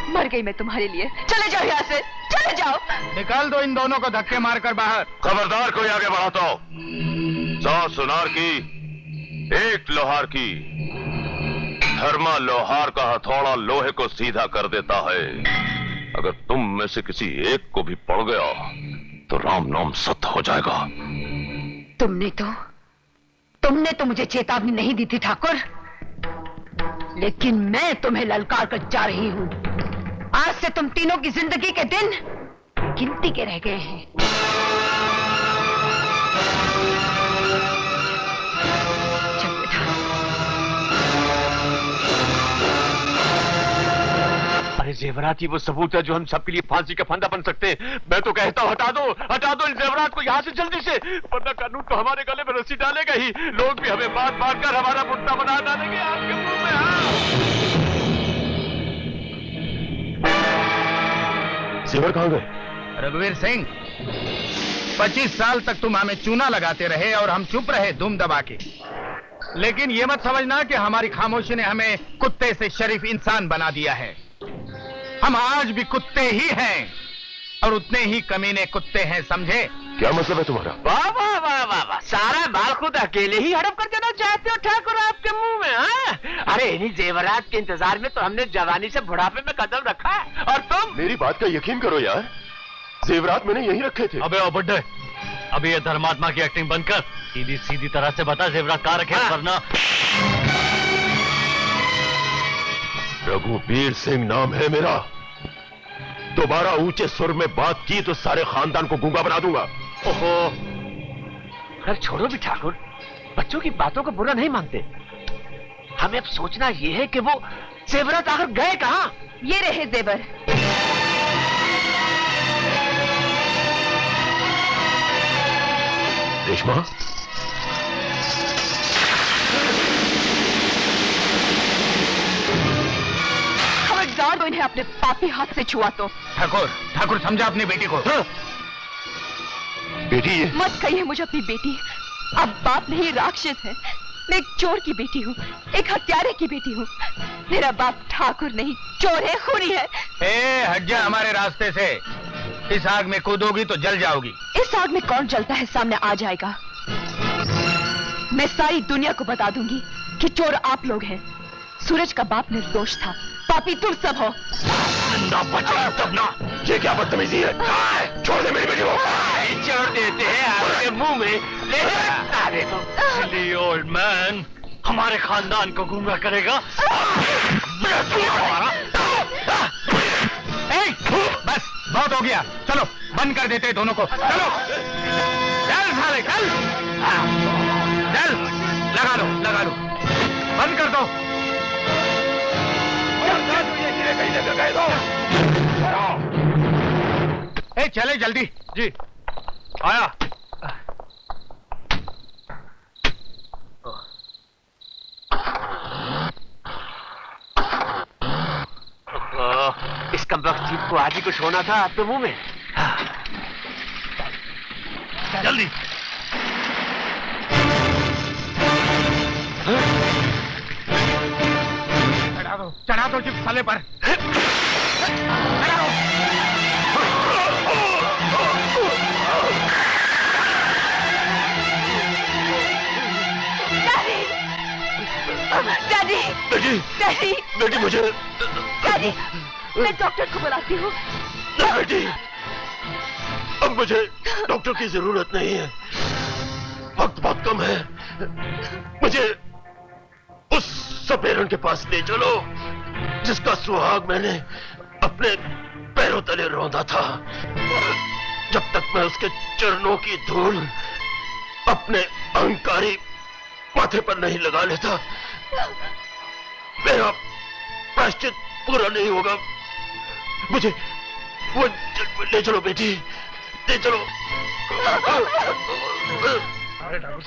मर गई मैं तुम्हारे लिए। चले जाओ यहाँ से, चले जाओ। निकाल दो इन दोनों को धक्के मारकर बाहर। खबरदार कोई आगे बढ़ाता हो। 100 सुनार की, 1 लोहार की। धर्मा लोहार का हथौड़ा लोहे को सीधा कर देता है। अगर तुम में से किसी एक को भी पड़ गया तो राम नाम सत्य हो जाएगा। तुमने तो मुझे चेतावनी नहीं दी थी ठाकुर, लेकिन मैं तुम्हें ललकार कर जा रही हूं। आज से तुम तीनों की जिंदगी के दिन गिनती के रह गए हैं। चल बेटा। अरे जेवरात ही वो सबूत है जो हम सबके लिए फांसी का फंदा बन सकते हैं। मैं तो कहता हूँ हटा दो इन जेवरात को यहाँ से जल्दी से, वरना कानून तो हमारे गले में रस्सी डालेगा ही। लोग भी हमें मार मार कर हमारा मुद्दा बना डालेंगे आपके मुंह में। जेवर कहाँ गए? रघुवीर सिंह, 25 साल तक तुम हमें चूना लगाते रहे और हम चुप रहे दुम दबा के। लेकिन ये मत समझना कि हमारी खामोशी ने हमें कुत्ते से शरीफ इंसान बना दिया है। हम आज भी कुत्ते ही हैं और उतने ही कमीने कुत्ते हैं, समझे? क्या मतलब है तुम्हारा? वाह वाह वाह वाह वाह, सारा बाल खुद अकेले ही हड़प कर देना चाहते हो ठाकुर आपके मुंह में? हाँ? अरे इन्हीं जेवरात के इंतजार में तो हमने जवानी से बुढ़ापे में कदम रखा है, और तुम? मेरी बात का यकीन करो यार, जेवरात मैंने यही रखे थे। अबे ओ बुड्ढे, अभी ये धर्मात्मा की एक्टिंग बंद कर। सीधी तरह से बता जेवरात कहाँ रखे, वरना। रघुवीर सिंह नाम है मेरा। दोबारा ऊंचे सुर में बात की तो सारे खानदान को गूंगा बना दूंगा। ओहो, खैर छोड़ो भी ठाकुर, बच्चों की बातों को बुरा नहीं मानते। हमें अब सोचना यह है कि वो जेवरात आखिर गए कहाँ? ये रहे जेवर। रेशमा, खबरदार को इन्हें अपने पापी हाथ से छुआ तो। ठाकुर समझा अपनी बेटी को। हाँ? बेटी है? मत कहिए मुझे अपनी बेटी। अब बाप नहीं, राक्षस है। मैं एक चोर की बेटी हूँ, एक हत्यारे की बेटी हूँ। मेरा बाप ठाकुर नहीं, चोर है, खूनी है। हट जा हमारे रास्ते से। इस आग में कूदोगी तो जल जाओगी। इस आग में कौन जलता है सामने आ जाएगा। मैं सारी दुनिया को बता दूंगी कि चोर आप लोग हैं। सूरज का बाप निर्दोष था, पापी तुम सब हो। ना बचा तब ना, ये क्या बदतमीजी है? छोड़ दे मेरी बेटी को। छोड़ देते हैं आपके मुंह में। ले सिली ओल्ड मैन, हमारे खानदान को गुमराह करेगा। बस बहुत हो गया, चलो बंद कर देते दोनों को। चलो चल साले चल, चल लगा लो, बंद कर दो। चले जल्दी। जी आया। इस कमबख्त जीप को आज ही कुछ होना था आपके मुंह में। जल्दी। चढ़ा दो जीप साले पर। डैडी, बेटी डैडी बेटी मुझे डैडी मैं डॉक्टर को बुलाती हूँ। नहीं बेटी, अब मुझे डॉक्टर की जरूरत नहीं है, वक्त बहुत कम है। मुझे उस सपेरन के पास ले चलो जिसका सुहाग मैंने अपने पैरों तले रौंदा था। जब तक मैं उसके चरणों की धूल अपने अहंकारी माथे पर नहीं लगा लेता, मेरा प्रायश्चित पूरा नहीं होगा। मुझे वो ले चलो बेटी, ले चलो। अरे ठाकुर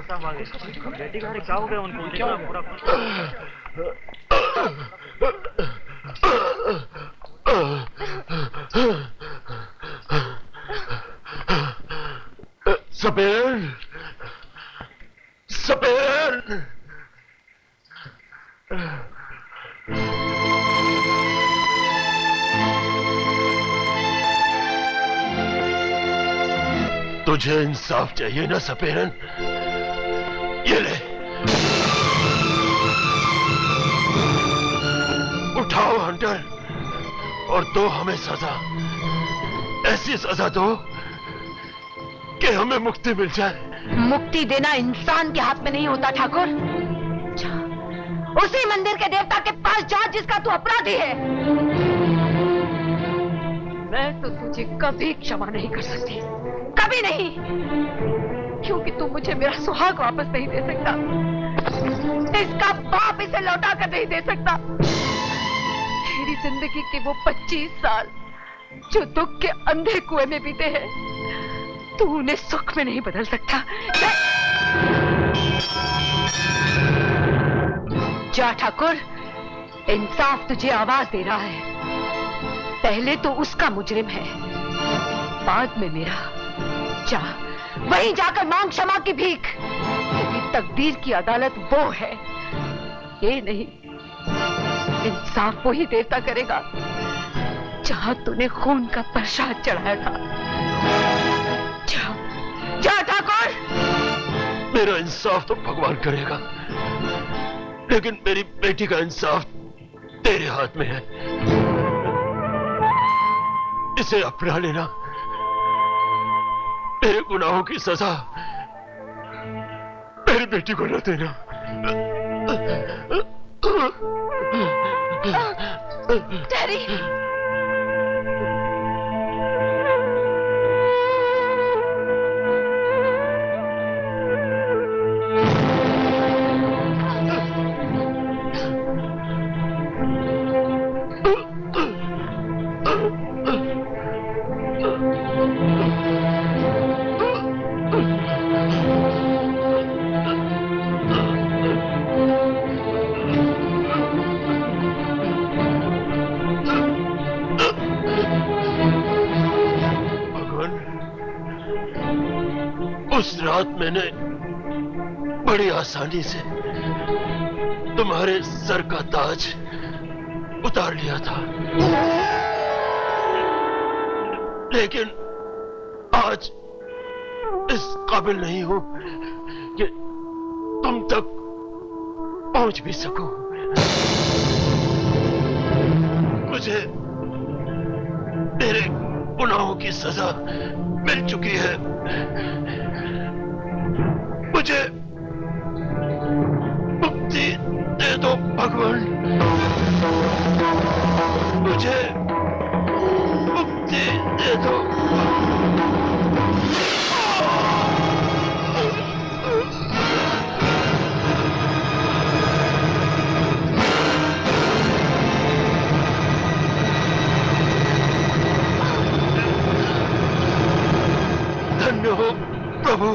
साहब आ गए। बेटी का क्या हो गया उनको? क्या पूरा सपेरन, सपेरन। तुझे इंसाफ चाहिए ना सपेरन? ये ले, उठाओ हंटर और दो हमें सजा। ऐसी सजा दो कि हमें मुक्ति मिल जाए। मुक्ति देना इंसान के हाथ में नहीं होता ठाकुर। उसी मंदिर के देवता के पास जा जिसका तू अपराधी है। मैं तो तुझे कभी क्षमा नहीं कर सकती, कभी नहीं, क्योंकि तू मुझे मेरा सुहाग वापस नहीं दे सकता। इसका बाप इसे लौटा कर नहीं दे सकता। तेरी जिंदगी के वो 25 साल जो दुख के अंधे कुएं में बीते हैं, तू उन्हें सुख में नहीं बदल सकता। जा ठाकुर, इंसाफ तुझे आवाज दे रहा है। पहले तो उसका मुजरिम है, बाद में मेरा। जा, वहीं जाकर मांग क्षमा की भीख। तेरी तकदीर की अदालत वो है, ये नहीं। इंसाफ वो ही देवता करेगा जहां तूने खून का प्रसाद चढ़ाया था। जा, जा ठाकुर। मेरा इंसाफ तो भगवान करेगा, लेकिन मेरी बेटी का इंसाफ तेरे हाथ में है। इसे अपना लेना। मेरे गुनाहों की सजा मेरी बेटी को न देना। डैडी, उस रात मैंने बड़ी आसानी से तुम्हारे सर का ताज उतार लिया था, लेकिन आज इस काबिल नहीं हूं कि तुम तक पहुंच भी सकूं। मुझे तेरे गुनाहों की सजा मिल चुकी है। मुझे मुक्ति दे दो भगवान, मुझे मुक्ति दे दो। धन्य हो प्रभु।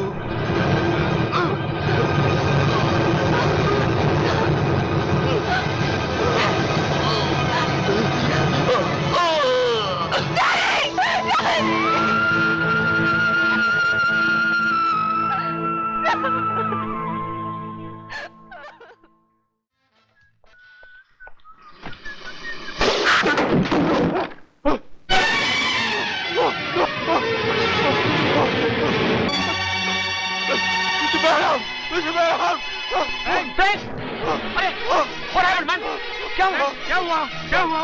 क्या हुआ?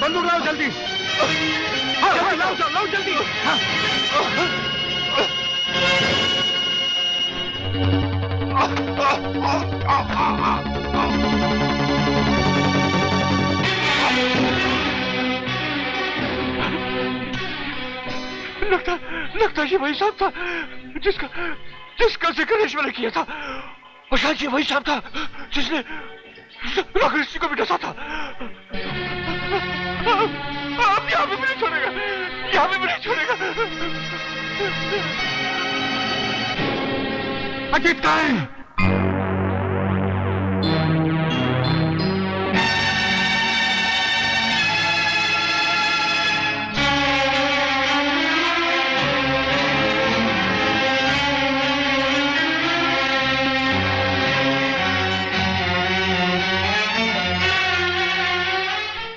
बंदूक लाओ जल्दी। लाओ जल्दी। लगता ये वही साहब था जिसका जिक्र ईश्वर ने किया था, और शायद ये वही साहब था जिसने राकेश सिंह को भी डसा था। अब यहाँ भी नहीं छोड़ेगा, यहाँ भी नहीं छोड़ेगा। अजीत कहाँ है?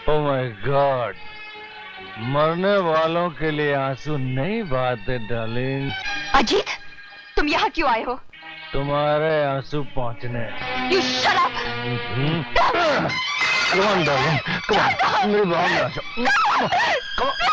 ओह माय गॉड, मरने वालों के लिए आंसू नहीं बहाते डार्लिंग। अजीत, तुम यहाँ क्यों आए हो? तुम्हारे आंसू पहुंचने। You shut up! Come on, darling. Come on. मेरी बात में आ जाओ. Come on.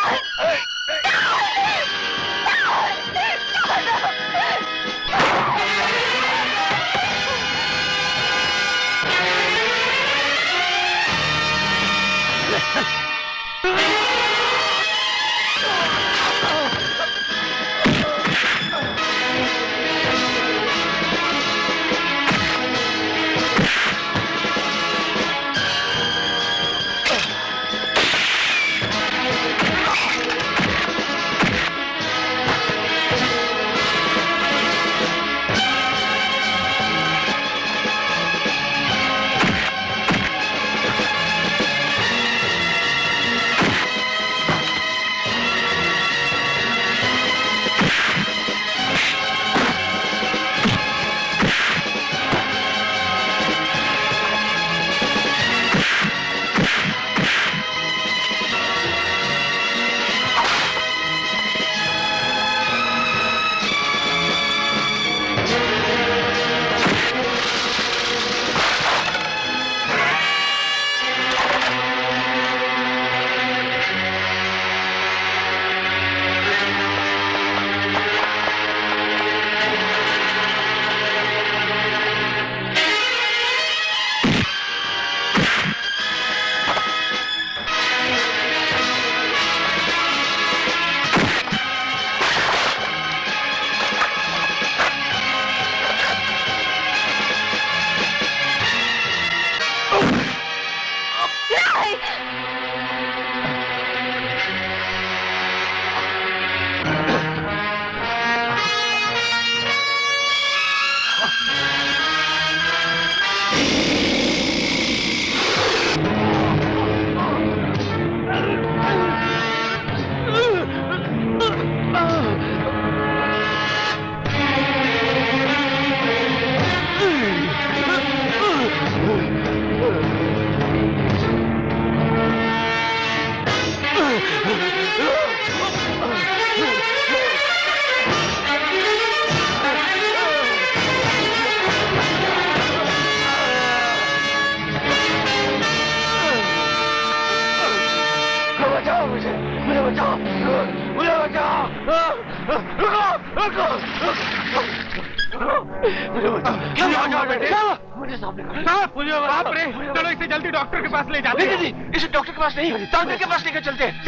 चलो इसे जल्दी डॉक्टर के पास ले जाते हैं। नहीं, इसे डॉक्टर के पास नहीं, डॉक्टर के पास लेकर चलते हैं।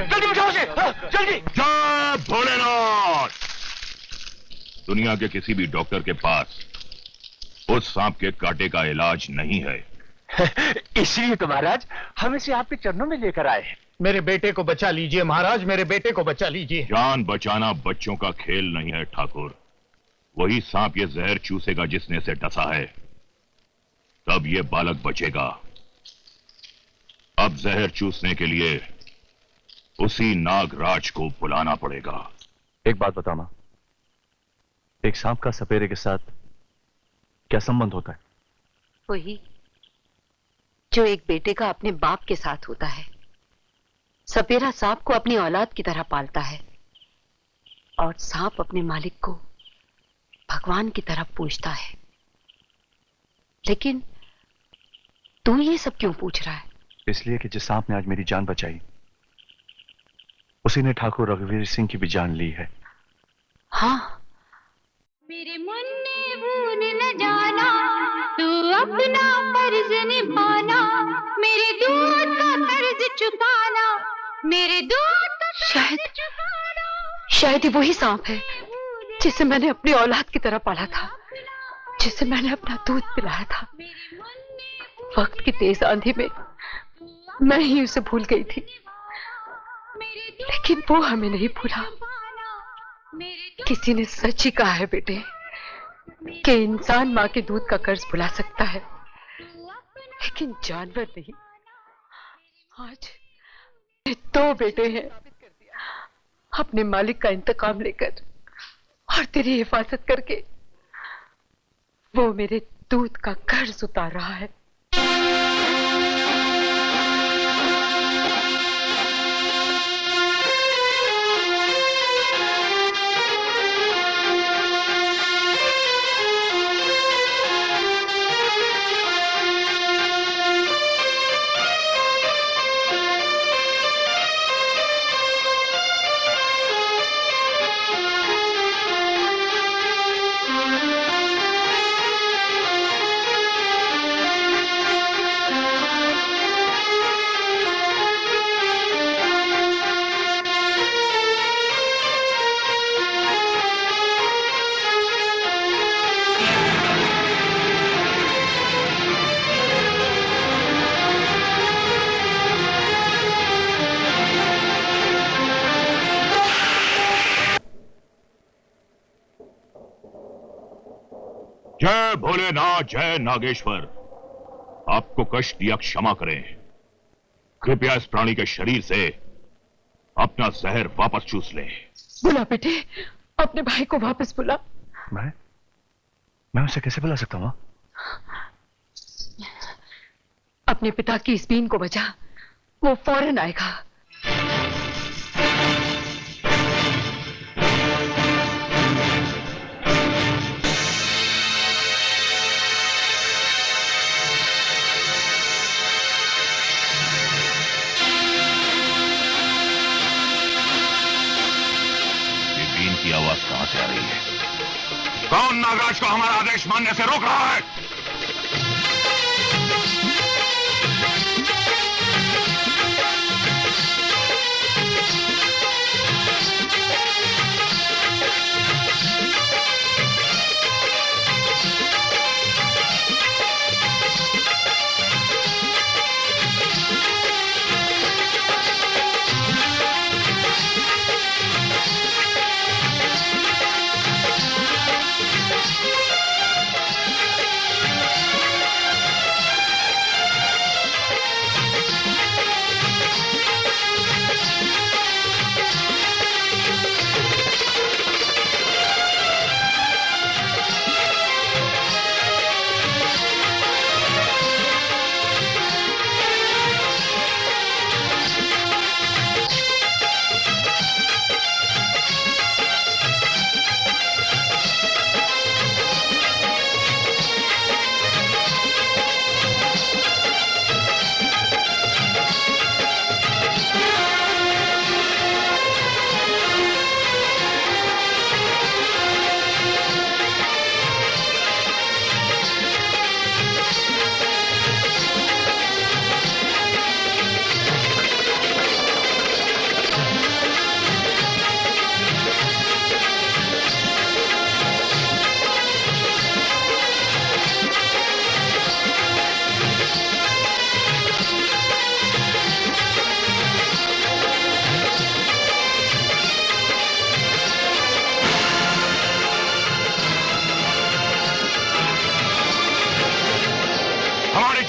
जल्दी उठाओ उसे, जल्दी। जय भोलेनाथ। दुनिया के किसी भी डॉक्टर के पास उस सांप के कांटे का इलाज नहीं है। इसलिए तो महाराज हम इसे आपके चरणों में लेकर आए हैं। मेरे बेटे को बचा लीजिए महाराज, मेरे बेटे को बचा लीजिए। जान बचाना बच्चों का खेल नहीं है ठाकुर। वही सांप ये जहर चूसेगा जिसने इसे डसा है, तब ये बालक बचेगा। अब जहर चूसने के लिए उसी नागराज को बुलाना पड़ेगा। एक बात बता मां, एक सांप का सपेरे के साथ क्या संबंध होता है? वही जो एक बेटे का अपने बाप के साथ होता है। सपेरा सांप को अपनी औलाद की तरह पालता है और सांप अपने मालिक को भगवान की तरफ पूछता है। लेकिन तू ये सब क्यों पूछ रहा है? इसलिए कि जिस सांप ने आज मेरी जान बचाई, उसी ने ठाकुर रघुवीर सिंह की भी जान ली है। हाँ। मेरे मन ने भूल न जाना, तू अपना फर्ज निभाना, मेरे दूध का कर्ज चुकाना, मेरे दूध का कर्ज चुकाना। शायद ही वही सांप है जिसे मैंने अपनी औलाद की तरह पाला था, जिसे मैंने अपना दूध पिलाया था। वक्त की तेज आंधी में मैं ही उसे भूल गई थी, लेकिन वो हमें नहीं भूला। किसी ने सच ही कहा है बेटे कि इंसान माँ के दूध का कर्ज भुला सकता है, लेकिन जानवर नहीं। आज दो बेटे हैं, अपने मालिक का इंतकाम लेकर और तेरी हिफाजत करके वो मेरे दूध का कर्ज उतार रहा है। जय भोलेनाथ, जय नागेश्वर। आपको कष्ट दिया क्षमा करें। कृपया इस प्राणी के शरीर से अपना जहर वापस चूस लें। बुला बेटे, अपने भाई को वापस बुला। मैं उसे कैसे बुला सकता हूँ? अपने पिता की इस बीन को बचा, वो फौरन आएगा। की आवाज कहां से आ रही है? कौन नागराज को हमारा आदेश मानने से रोक रहा है?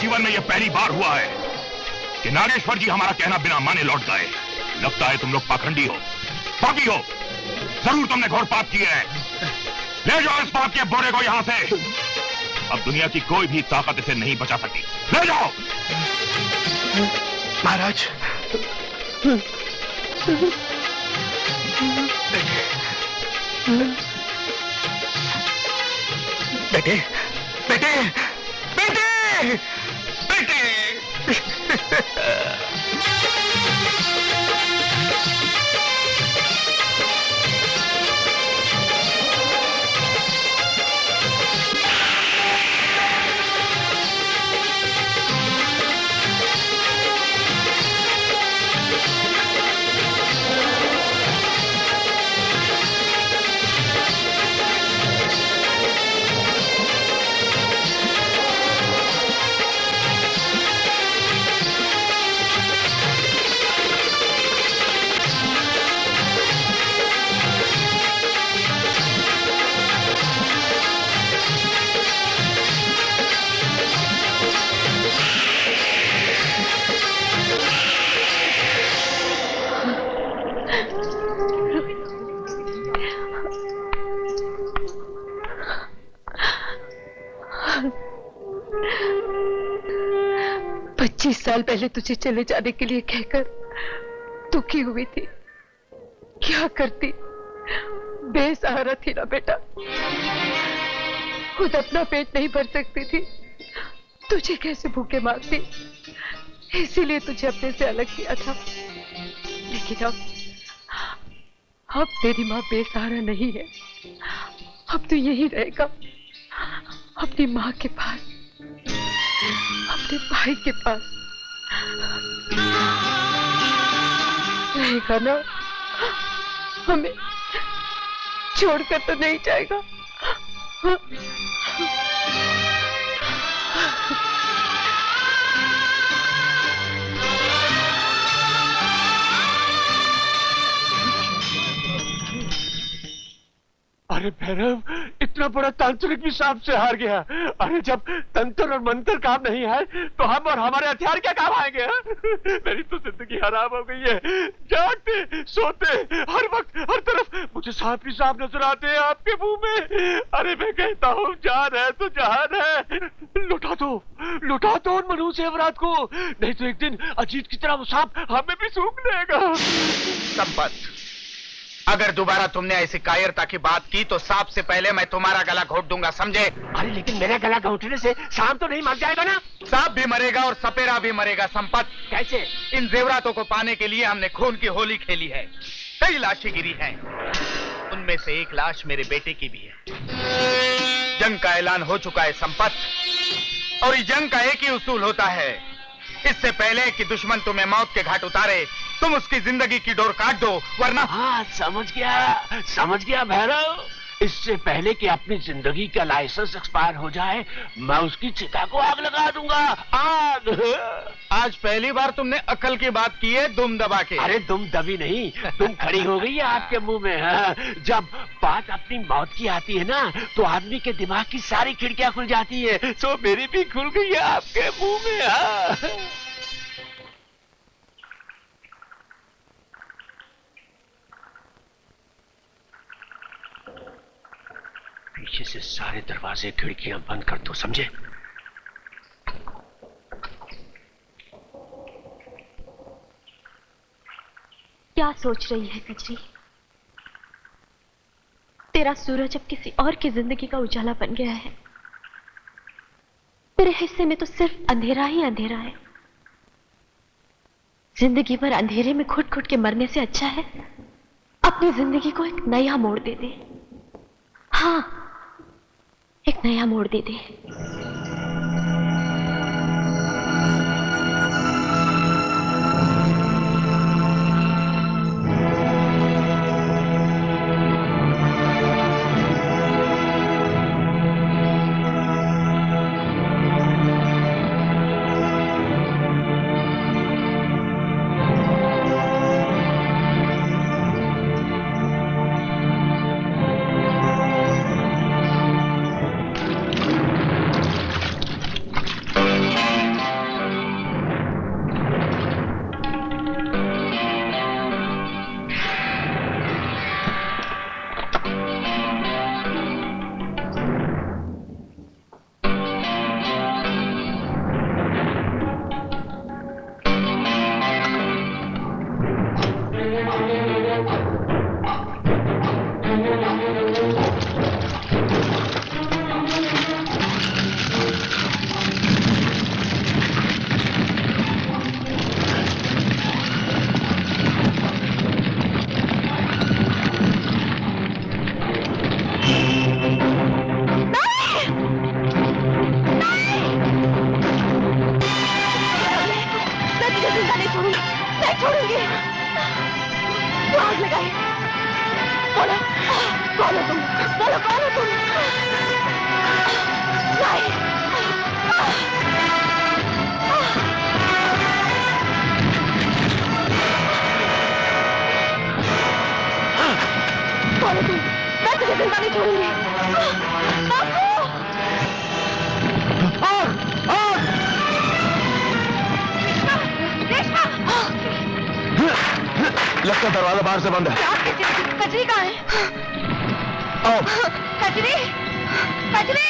जीवन में यह पहली बार हुआ है कि नागेश्वर जी हमारा कहना बिना माने लौट गए। लगता है तुम लोग पाखंडी हो, पापी हो। जरूर तुमने घोर पाप किए हैं। ले जाओ इस पाप के बोरे को यहां से। अब दुनिया की कोई भी ताकत इसे नहीं बचा सकती। ले जाओ। महाराज, बेटे बेटे बेटे बेटे साल पहले तुझे चले जाने के लिए कहकर दुखी हुई थी। क्या करती, बेसहारा थी ना बेटा। खुद अपना पेट नहीं भर सकती थी, तुझे कैसे भूखे मारती। इसीलिए तुझे अपने से अलग किया था। लेकिन अब तेरी माँ बेसहारा नहीं है। अब तो यही रहेगा, अपनी माँ के पास, अपने भाई के पास रहेगा ना। हमें छोड़कर तो नहीं जाएगा। अरे भैरव, इतना बड़ा तांत्रिक भी सांप से हार गया। अरे जब तंत्र और मंत्र काम नहीं है तो हम और हमारे हथियार क्या काम आएंगे? मेरी तो जिंदगी हराम हो गई है। जागते सोते हर वक्त हर तरफ मुझे सांप ही सांप नजर आते हैं आपके मुंह में। अरे मैं कहता हूँ जान है तो जहान है। लुटा दो उन मनहूस एवरात को, नहीं तो एक दिन अजीत की तरह वो सांप हमें भी सूंघ लेगा। संपत, अगर दोबारा तुमने ऐसी कायरता की बात की तो सांप से पहले मैं तुम्हारा गला घोट दूंगा, समझे? अरे लेकिन मेरा गला घोटने से सांप तो नहीं मर जाएगा ना? सांप भी मरेगा और सपेरा भी मरेगा। संपत, कैसे? इन जेवरातों को पाने के लिए हमने खून की होली खेली है। कई लाशें गिरी हैं, उनमें से एक लाश मेरे बेटे की भी है। जंग का ऐलान हो चुका है संपत, और इस जंग का एक ही उसूल होता है, इससे पहले कि दुश्मन तुम्हें मौत के घाट उतारे तुम उसकी जिंदगी की डोर काट दो, वरना। हाँ समझ गया भैरव। इससे पहले कि अपनी जिंदगी का लाइसेंस एक्सपायर हो जाए मैं उसकी चिता को आग लगा दूंगा। आग। आज पहली बार तुमने अकल की बात की है दुम दबा के। अरे दुम दबी नहीं, तुम खड़ी हो गई है आपके मुंह में। हाँ। जब बात अपनी मौत की आती है ना तो आदमी के दिमाग की सारी खिड़कियां खुल जाती है। तो मेरी भी खुल गई है आपके मुंह में। हाँ। पीछे से सारे दरवाजे खिड़कियां बंद कर दो, समझे? क्या सोच रही है कजरी? तेरा सूरज अब किसी और की जिंदगी का उजाला बन गया है। तेरे हिस्से में तो सिर्फ अंधेरा ही अंधेरा है। जिंदगी भर अंधेरे में घुट घुट के मरने से अच्छा है अपनी जिंदगी को एक नया मोड़ दे दे। हाँ, एक नया मोड़ दे दे। छोड़ूंगी। तू आग लगाई। बोलो कौन हो तुम? बोलो कौन हो तुम? नहीं। कौन हो तुम? मैं तुझे जिंदा नहीं छोड़ूंगी। बापू! लगता दरवाजा बाहर से बंद है। कचरी कहाँ है? आओ। कचरी! कचरी!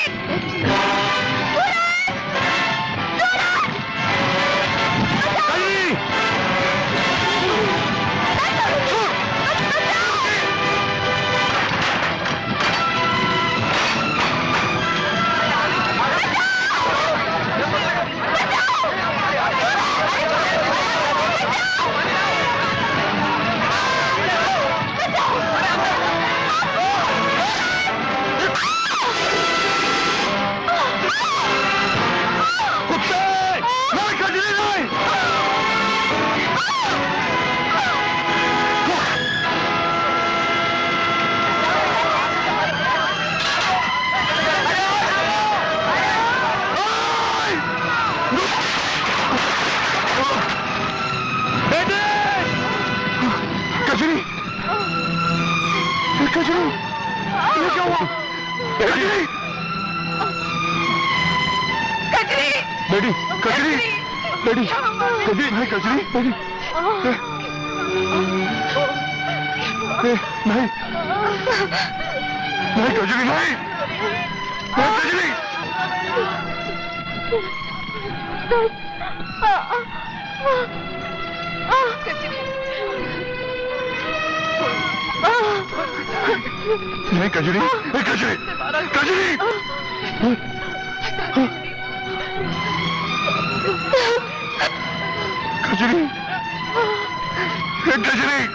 बेटी, कचरी, बेटी, कचरी, भाई कचरी, बेटी, नहीं, नहीं कचरी, नहीं, कचरी, नहीं कचरी, कचरी, कचरी, कचरी, कचरी, कचरी,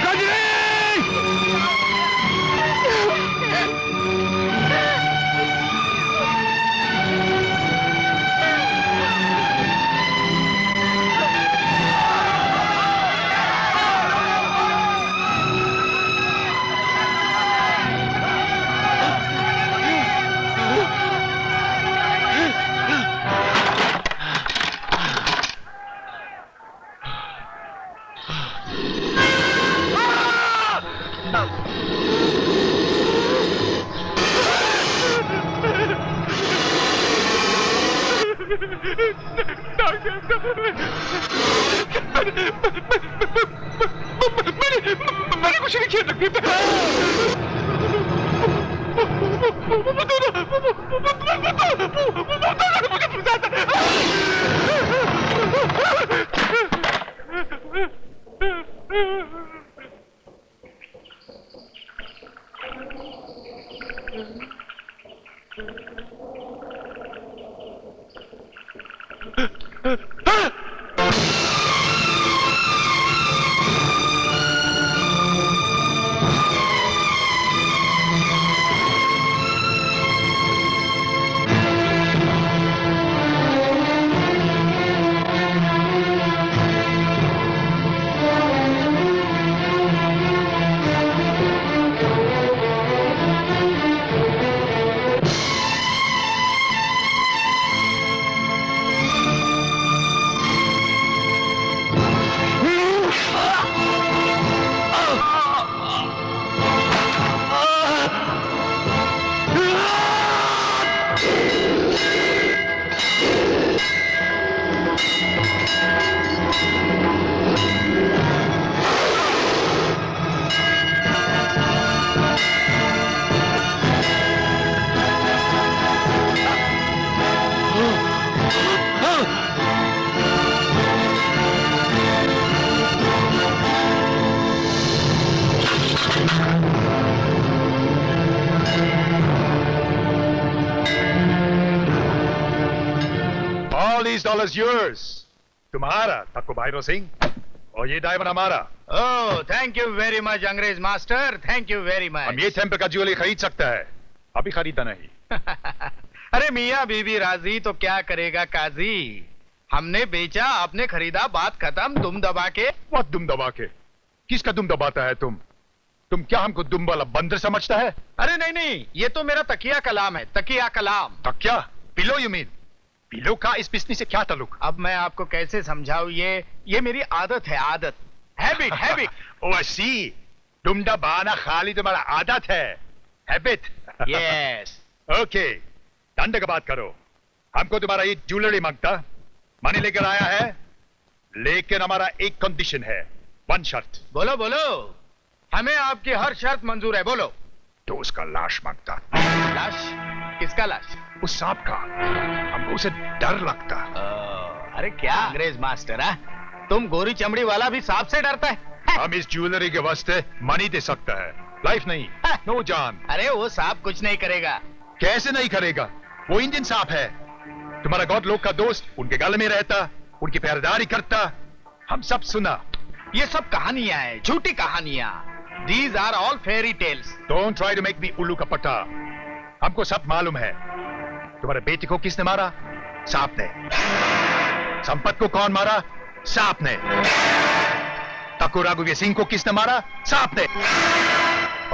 कचरी, मैंने कुछ नहीं किया। $1 yours. तुम्हारा ठाकुर भैरव सिंह और ये डायमंड हमारा। Oh thank you very much अंग्रेज master, thank you very much. हम ये टेम्पर का ज्वेलरी खरीद सकता है, अभी खरीदा नहीं। अरे मियाँ बीबी राजी तो क्या करेगा काजी। हमने बेचा, आपने खरीदा, बात खत्म। दुम दबा के। what दुम दबा के? किसका दुम दबाता है तुम क्या हमको दुम वाला बंदर समझता है? अरे नहीं नहीं, ये तो मेरा तकिया कलाम है, तकिया कलाम। तकिया? Pillow you mean? पिलो का इस बिजनेस से क्या ताल्लुक? अब मैं आपको कैसे समझाऊं, ये मेरी आदत है, आदत, हैबिट हैबिट। ओह सी, दुम दबाना खाली तुम्हारा आदत है, हैबिट। यस। ओके, धंधे का बात करो। हमको तुम्हारा ये ज्वेलरी मांगता, मनी लेकर आया है, लेकिन हमारा एक कंडीशन है, वन शर्त। बोलो बोलो, हमें आपकी हर शर्त मंजूर है, बोलो। तो उसका लाश मांगता। लाश? किसका लाश? उस सांप का, हमको उसे डर लगता। अरे क्या अंग्रेज मास्टर है, तुम गोरी चमड़ी वाला भी सांप से डरता है? हम इस ज्वेलरी के वास्ते मनी दे सकता है, लाइफ नहीं, नो जान। अरे वो सांप कुछ नहीं करेगा। कैसे नहीं करेगा? वो इंडियन सांप है, तुम्हारा गॉड लोग का दोस्त, उनके गले में रहता, उनकी पहरेदारी करता, हम सब सुना। ये सब कहानियां हैं, झूठी कहानियां। These are all fairy tales. Don't try to make me उल्लू का पट्टा। हमको सब मालूम है। तुम्हारे बेटे को किसने मारा? सांप ने। संपत को कौन मारा? सांप ने। ठाकुर रघुवीर सिंह को किसने मारा? सांप ने।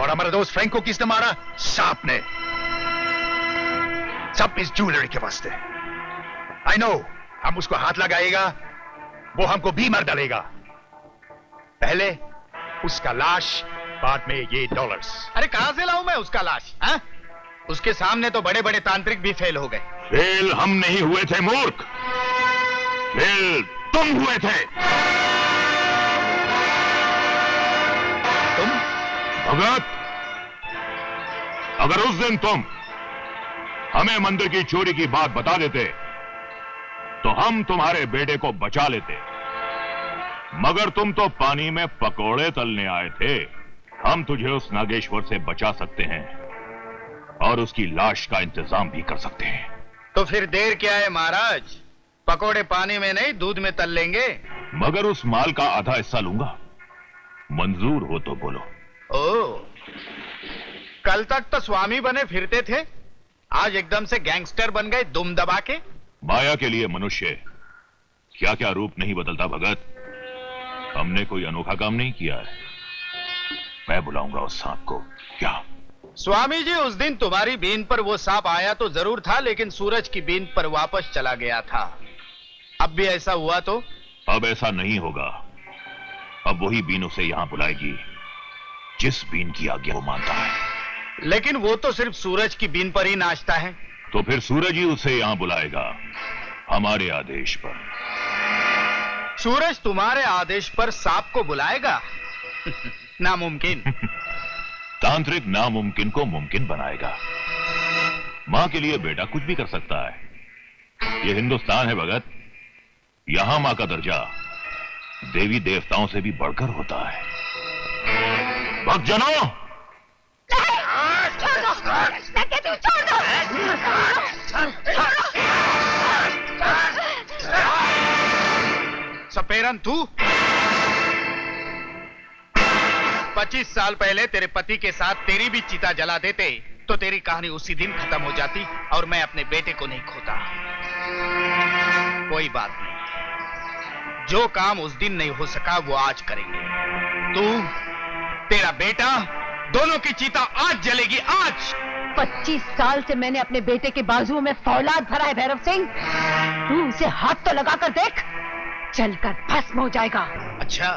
और हमारा दोस्त फ्रैंक को किसने मारा? सांप ने। सब इस ज्वेलरी के वास्ते। I know, हम उसको हाथ लगाएगा, वो हमको भी मार डालेगा। पहले उसका लाश, बाद में ये डॉलर्स। अरे कहां से लाऊं मैं उसका लाश? हा? उसके सामने तो बड़े बड़े तांत्रिक भी फेल हो गए। फेल हम नहीं हुए थे मूर्ख, फेल तुम हुए थे। तुम? भगत, अगर उस दिन तुम हमें मंदिर की चोरी की बात बता देते तो हम तुम्हारे बेटे को बचा लेते, मगर तुम तो पानी में पकोड़े तलने आए थे। हम तुझे उस नागेश्वर से बचा सकते हैं और उसकी लाश का इंतजाम भी कर सकते हैं। तो फिर देर क्या है महाराज, पकोड़े पानी में नहीं दूध में तल लेंगे। मगर उस माल का आधा हिस्सा लूंगा, मंजूर हो तो बोलो। ओ, कल तक तो स्वामी बने फिरते थे, आज एकदम से गैंगस्टर बन गए दुम दबा के। माया के लिए मनुष्य क्या क्या रूप नहीं बदलता भगत। हमने कोई अनोखा काम नहीं किया है। मैं बुलाऊंगा उस सांप को। क्या स्वामी जी, उस दिन तुम्हारी बीन पर वो सांप आया तो जरूर था, लेकिन सूरज की बीन पर वापस चला गया था। अब भी ऐसा हुआ तो? अब ऐसा नहीं होगा। अब वही बीन उसे यहां बुलाएगी जिस बीन की आज्ञा वो मानता है। लेकिन वो तो सिर्फ सूरज की बीन पर ही नाचता है। तो फिर सूरज ही उसे यहां बुलाएगा, हमारे आदेश पर। सूरज तुम्हारे आदेश पर सांप को बुलाएगा? नामुमकिन। तांत्रिक नामुमकिन को मुमकिन बनाएगा। मां के लिए बेटा कुछ भी कर सकता है। यह हिंदुस्तान है भगत, यहां मां का दर्जा देवी देवताओं से भी बढ़कर होता है। भक्तजनों, सपेरन तू 25 साल पहले तेरे पति के साथ तेरी भी चिता जला देते तो तेरी कहानी उसी दिन खत्म हो जाती और मैं अपने बेटे को नहीं खोता। कोई बात नहीं, जो काम उस दिन नहीं हो सका वो आज करेंगे। तू, तेरा बेटा, दोनों की चिता आज जलेगी, आज। 25 साल से मैंने अपने बेटे के बाजुओं में फौलाद भरा है भैरव सिंह। तू उसे हाथ तो लगाकर देख, जलकर भस्म हो जाएगा। अच्छा,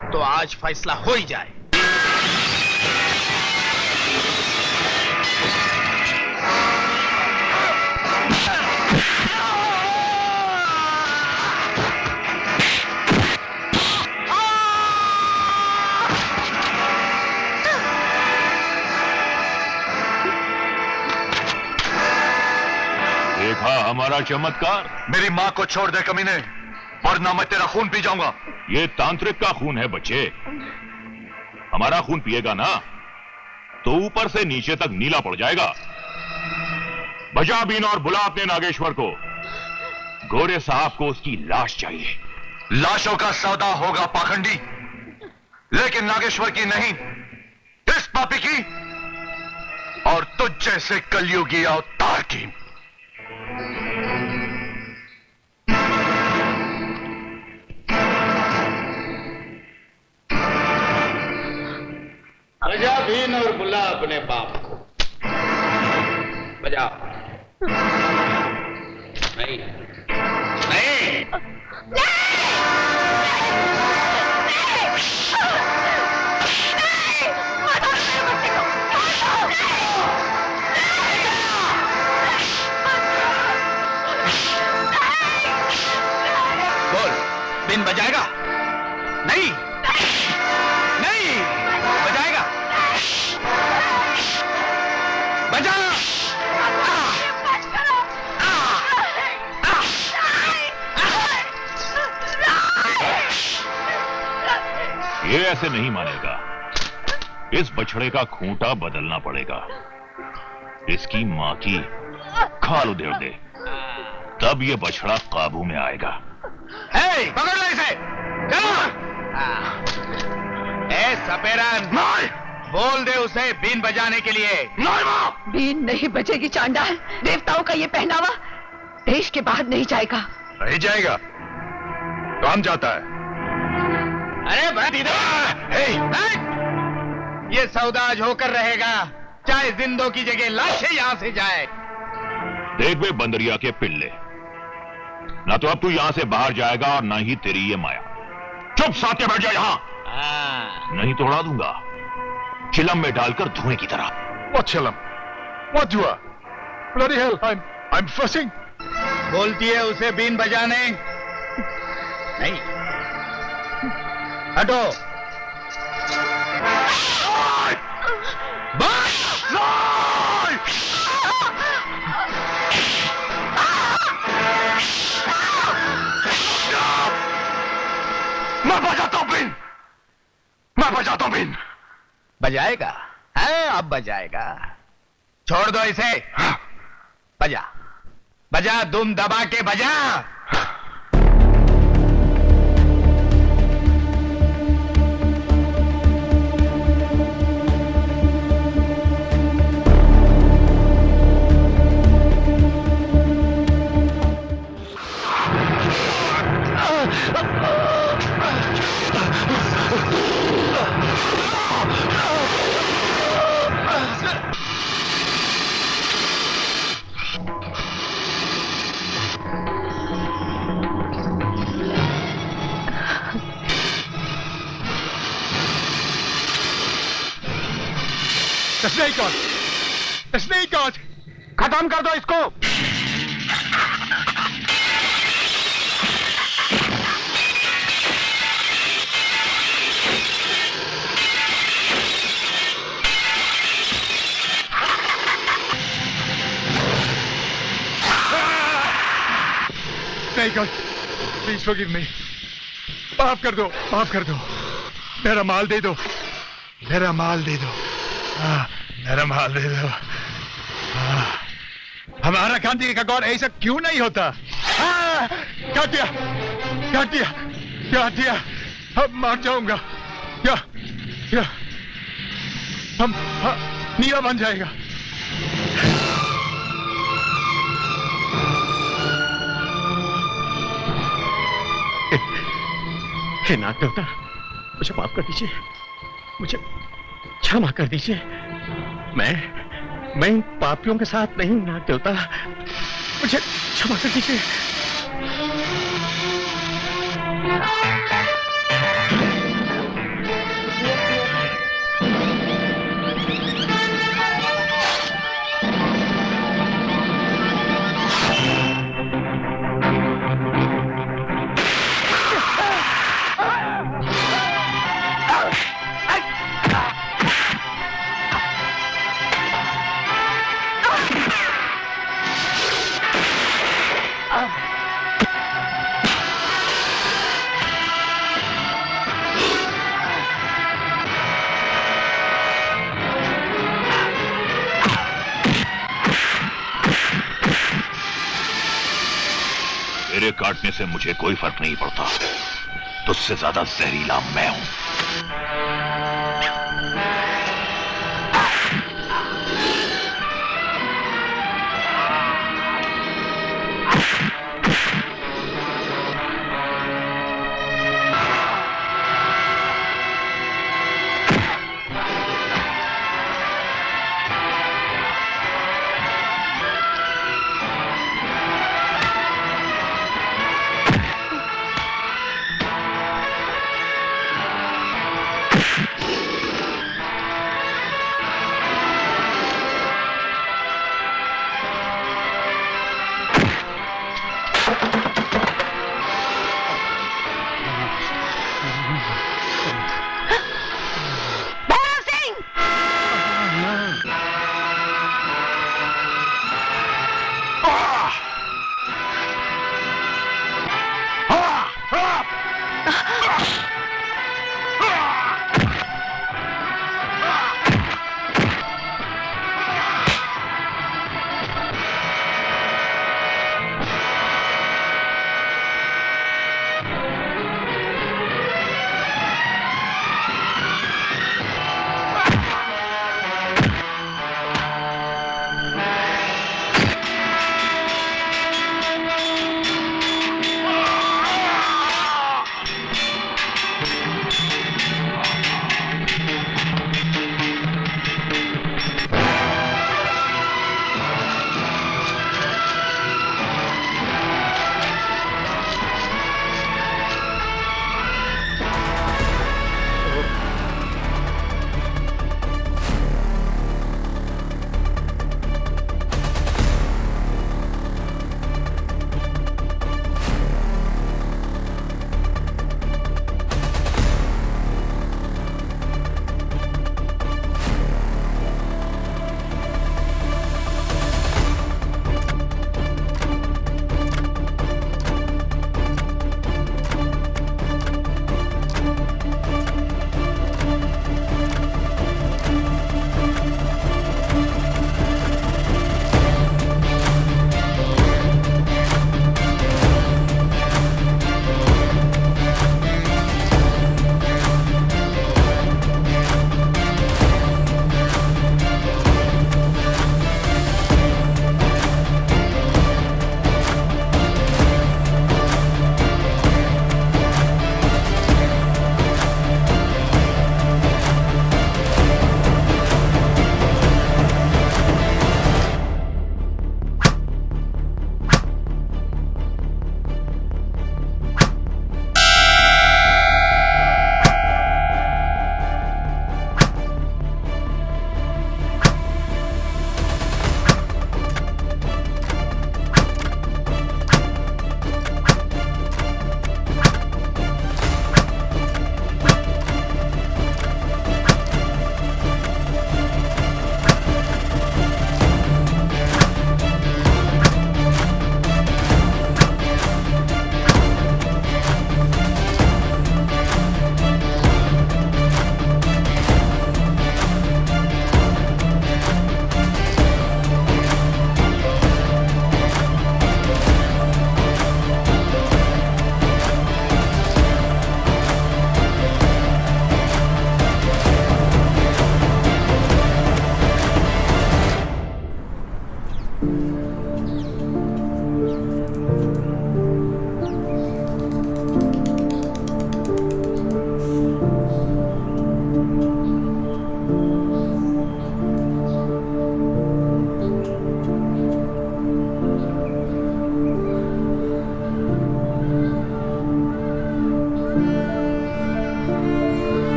तो आज फैसला हो ही जाए। देखा हमारा चमत्कार? मेरी मां को छोड़ दे कमीने, वरना मैं तेरा खून पी जाऊंगा। ये तांत्रिक का खून है बच्चे, हमारा खून पिएगा ना तो ऊपर से नीचे तक नीला पड़ जाएगा। बजा बीन और बुला अपने नागेश्वर को। गोरे साहब को उसकी लाश चाहिए। लाशों का सौदा होगा पाखंडी, लेकिन नागेश्वर की नहीं, इस पापी की और तुझ जैसे कलयुगी अवतार की। बुला अपने बाप को। बजाओ। नहीं नहीं बोल, बिन बजाएगा? नहीं नहीं बजाएगा। बजा। ये ऐसे नहीं मानेगा। इस बछड़े का खूंटा बदलना पड़ेगा। इसकी मां की खाल उधेड़ दे, तब ये बछड़ा काबू में आएगा। पकड़ लो इसे। चलो। ए सपेरा, बोल दे उसे बीन बजाने के लिए। बीन नहीं बजेगी चांडाल। देवताओं का ये पहनावा देश के बाहर नहीं जाएगा। नहीं जाएगा। काम जाता है। अरे भाई ये सौदा आज होकर रहेगा, चाहे जिंदों की जगह लाशें यहां से जाए। देख बे बंदरिया के पिल्ले, ना तो अब तू यहां से बाहर जाएगा और ना ही तेरी ये माया। चुप साथ बैठ जा यहां, नहीं तो उड़ा दूंगा चिलम में डालकर धुएं की तरह। What चिलम? What हुआ? Bloody hell, I'm fussing. बोलती है उसे बीन बजाने। नहीं, हटो। मैं बजाता हूं बीन। मैं बजाता हूं बीन। बजाएगा? है, अब बजाएगा। छोड़ दो इसे। बजा बजा, दुम दबा के बजा। The snake god! The snake god! खत्म कर दो इसको। Snake god, please forgive me. माफ कर दो, माफ कर दो। मेरा माल दे दो, मेरा माल दे दो। मेरा माल दे दो। हमारा गांधी का गौर ऐसा क्यों नहीं होता? काट दिया, काट दिया, काट दिया। अब मार जाऊंगा। क्या हम नीला बन जाएगा। हे नाग देवता, मुझे माफ कर दीजिए, मुझे क्षमा कर दीजिए। मैं इन पापियों के साथ नहीं हूं नाग देवता, मुझे क्षमा कर दीजिए। तेरे काटने से मुझे कोई फर्क नहीं पड़ता, तुझसे ज्यादा जहरीला मैं हूं। भैरव सिंह!